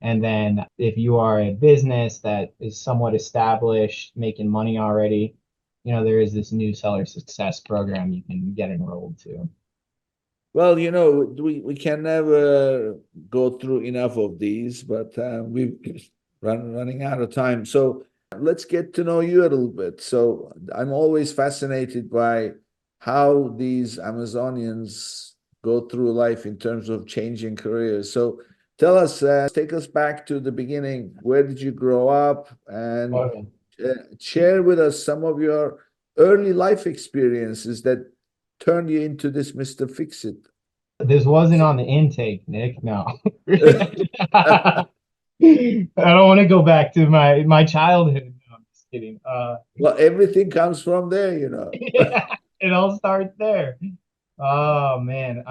And then if you are a business that is somewhat established, making money already, there is this new seller success program you can get enrolled to. Well, we can never go through enough of these, but we've running out of time. So let's get to know you a little bit. So I'm always fascinated by how these Amazonians go through life in terms of changing careers. So tell us, take us back to the beginning. Where did you grow up? And share with us some of your early life experiences that turned you into this Mr. Fixit. This wasn't on the intake, Nick. No. I don't want to go back to my childhood. No, I'm just kidding. Well, everything comes from there, Yeah, it all starts there. Oh man.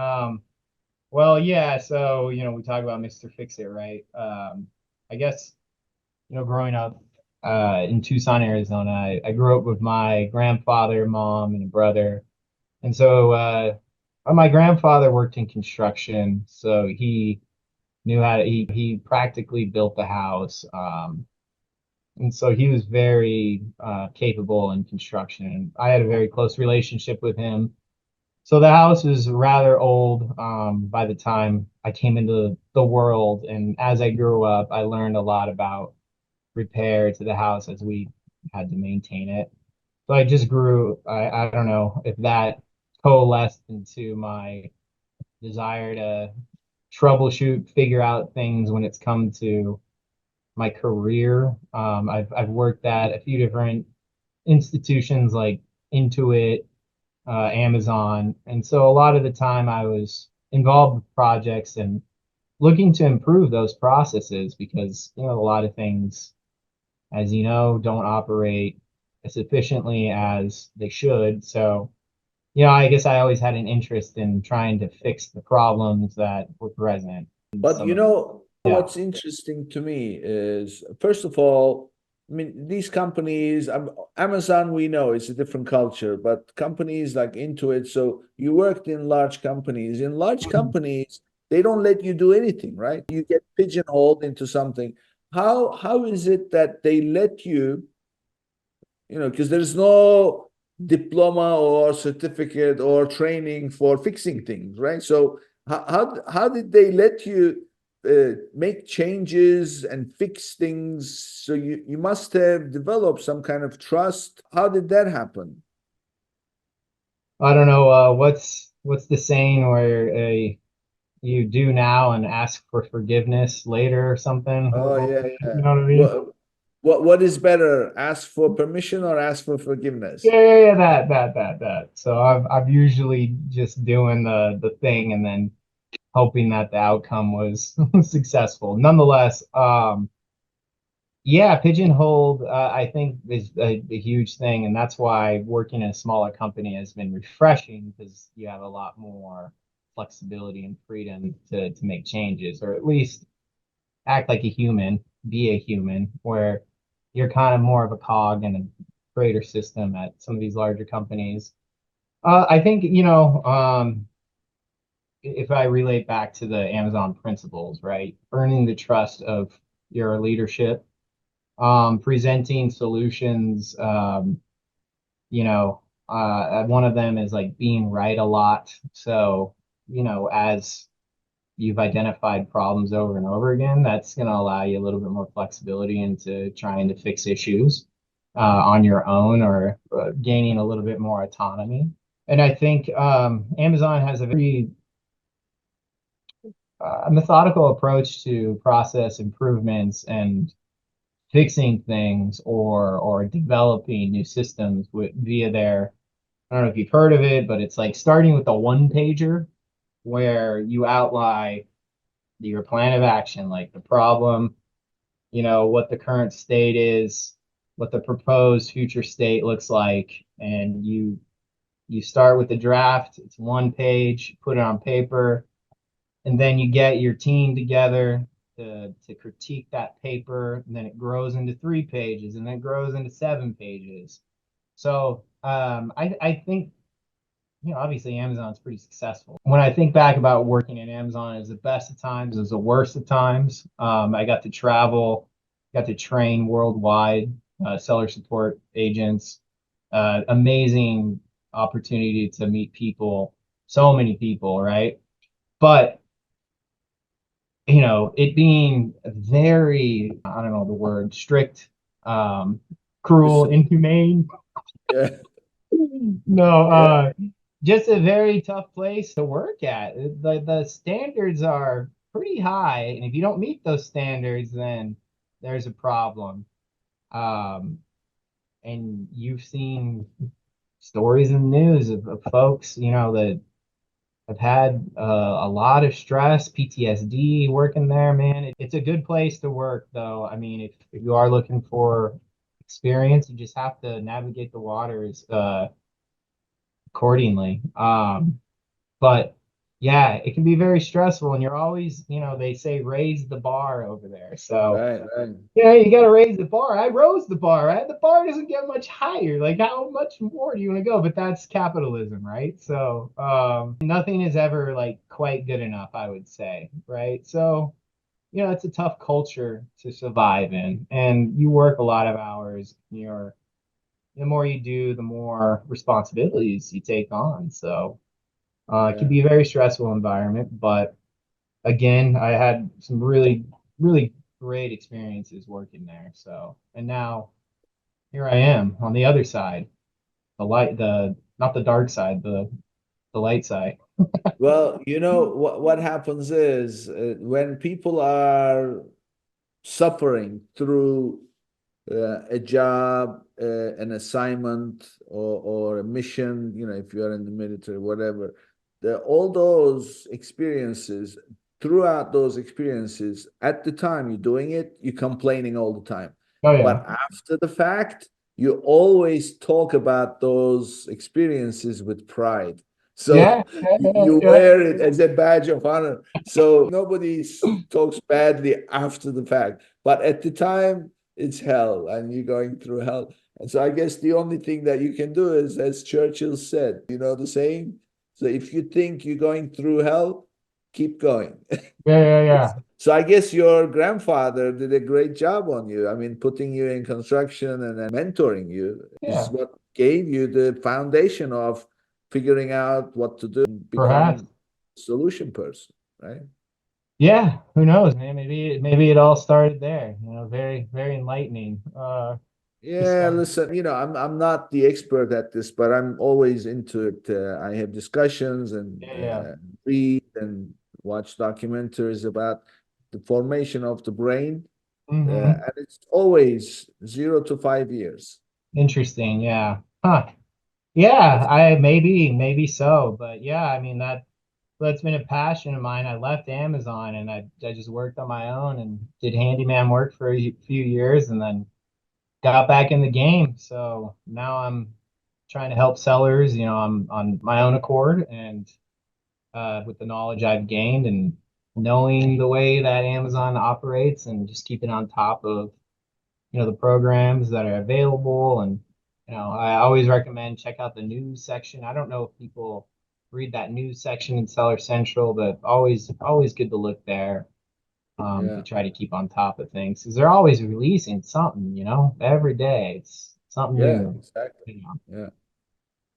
Well, yeah, so we talk about Mr. Fixit, right? I guess, growing up in Tucson, Arizona, I grew up with my grandfather, mom, and a brother. And so my grandfather worked in construction, so he knew how to, he practically built the house. And so he was very capable in construction. And I had a very close relationship with him. So the house is rather old by the time I came into the world. And as I grew up, I learned a lot about repair to the house as we had to maintain it. So I just grew, I don't know if that coalesced into my desire to troubleshoot, figure out things when it's come to my career. I've worked at a few different institutions like Intuit, Amazon. And so a lot of the time I was involved with projects and looking to improve those processes because, a lot of things, as you know, don't operate as efficiently as they should. So, I guess I always had an interest in trying to fix the problems that were present. But what's interesting to me is, first of all, I mean, these companies, Amazon, we know it's a different culture, but companies like Intuit, so you worked in large companies. In large companies, they don't let you do anything, right? You get pigeonholed into something. How is it that they let you, because there's no diploma or certificate or training for fixing things, right? So how did they let you make changes and fix things? So you must have developed some kind of trust. How did that happen? I don't know. What's the saying where you do now and ask for forgiveness later or something? Oh yeah, yeah. You know what I mean? What is better, ask for permission or ask for forgiveness? Yeah, that. So I've usually just doing the thing and then hoping that the outcome was successful. Nonetheless, yeah, pigeonholed, I think is a huge thing, and that's why working in a smaller company has been refreshing because you have a lot more flexibility and freedom to make changes, or at least act like a human, be a human, where you're kind of more of a cog in a greater system at some of these larger companies. I think, if I relate back to the Amazon principles, right? Earning the trust of your leadership, presenting solutions, one of them is like being right a lot. So, as you've identified problems over and over again, that's going to allow you a little bit more flexibility into trying to fix issues on your own or gaining a little bit more autonomy. And I think Amazon has a very methodical approach to process improvements and fixing things or developing new systems via their, I don't know if you've heard of it, but it's like starting with a one pager where you outline your plan of action, like the problem, what the current state is, what the proposed future state looks like, and you start with the draft. It's one page, put it on paper, and then you get your team together to critique that paper, and then it grows into 3 pages, and then it grows into 7 pages. So I think, obviously Amazon's pretty successful. When I think back about working at Amazon, it was the best of times, it was the worst of times. I got to travel, got to train worldwide seller support agents, amazing opportunity to meet people, so many people, right? But it being very, I don't know the word, strict, cruel, inhumane. Yeah. No, Yeah. just a very tough place to work at. The standards are pretty high, and if you don't meet those standards, then there's a problem. Um, and you've seen stories in the news of folks, that have had a lot of stress, PTSD working there, man. It's a good place to work, though. I mean, if you are looking for experience, you just have to navigate the waters accordingly. But yeah, it can be very stressful, and you're always, they say raise the bar over there. So Right, right. yeah, you got to raise the bar. I rose the bar, right? The bar doesn't get much higher. Like, how much more do you want to go? But that's capitalism, right? So, nothing is ever like quite good enough, I would say, right? So, it's a tough culture to survive in, and you work a lot of hours. The more you do, the more responsibilities you take on. So, it can Yeah. be a very stressful environment, but again, I had some really, really great experiences working there. So, and now here I am on the other side, not the dark side, the light side. Well, what happens is when people are suffering through a job, an assignment, or a mission, if you're in the military, whatever, all those experiences, throughout those experiences, at the time you're doing it, you're complaining all the time. Oh yeah. But after the fact, you always talk about those experiences with pride. So Yeah, yeah, yeah, you yeah. wear it as a badge of honor. So nobody talks badly after the fact. But at the time, it's hell and you're going through hell. And so I guess the only thing that you can do is, as Churchill said, the saying? So if you think you're going through hell, keep going. Yeah, yeah, yeah. So I guess your grandfather did a great job on you. I mean, putting you in construction and then mentoring you is Yeah, what gave you the foundation of figuring out what to do and perhaps. become a solution person, right? Yeah, who knows, man? Maybe it all started there. Very, very enlightening. Yeah, Discovery. listen, I'm not the expert at this, but I'm always into it. I have discussions and Yeah, yeah. read and watch documentaries about the formation of the brain, Mm-hmm. and it's always 0 to 5 years. Interesting. Yeah. Huh. Yeah, maybe so, but yeah, I mean that's been a passion of mine. I left Amazon and I just worked on my own and did handyman work for a few years and then got back in the game. So now I'm trying to help sellers, I'm on my own accord and with the knowledge I've gained and knowing the way that Amazon operates and just keeping on top of the programs that are available. And I always recommend check out the news section. I don't know if people read that news section in Seller Central, but always good to look there, to Yeah, try to keep on top of things because they're always releasing something, every day it's something yeah, new. exactly. you know. Yeah.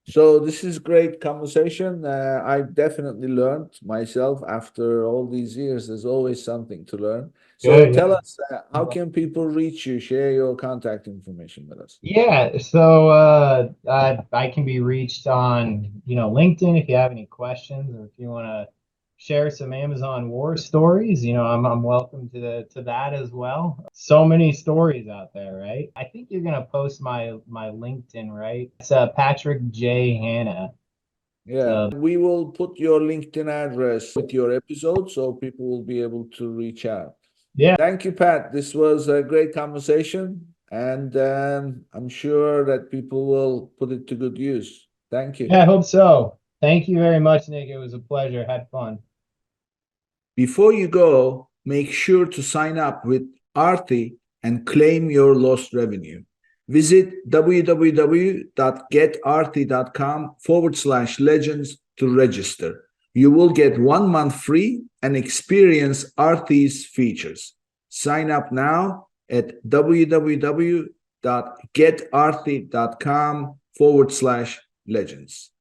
So this is great conversation. I definitely learned myself after all these years. There's always something to learn. So Good, tell yeah. us, how can people reach you? Share your contact information with us. Yeah, so I can be reached on, LinkedIn if you have any questions or if you want to share some Amazon war stories, I'm welcome to that as well. So many stories out there, right? I think you're gonna post my LinkedIn, right? It's Patrick J. Hanna. Yeah, So we will put your LinkedIn address with your episode so people will be able to reach out. yeah, Thank you, Pat. This was a great conversation, and I'm sure that people will put it to good use. Thank you. yeah, I hope so. Thank you very much, Nick. It was a pleasure. Had fun. Before you go, make sure to sign up with Arti and claim your lost revenue. Visit www.getarti.com/legends to register. You will get 1 month free and experience Arti's features. Sign up now at www.getarti.com /legends.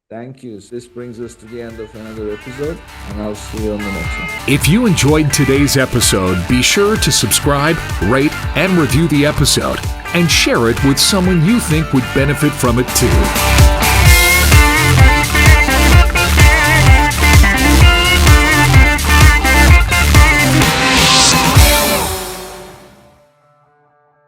Thank you. This brings us to the end of another episode, and I'll see you on the next one. If you enjoyed today's episode, be sure to subscribe, rate, and review the episode, and share it with someone you think would benefit from it too.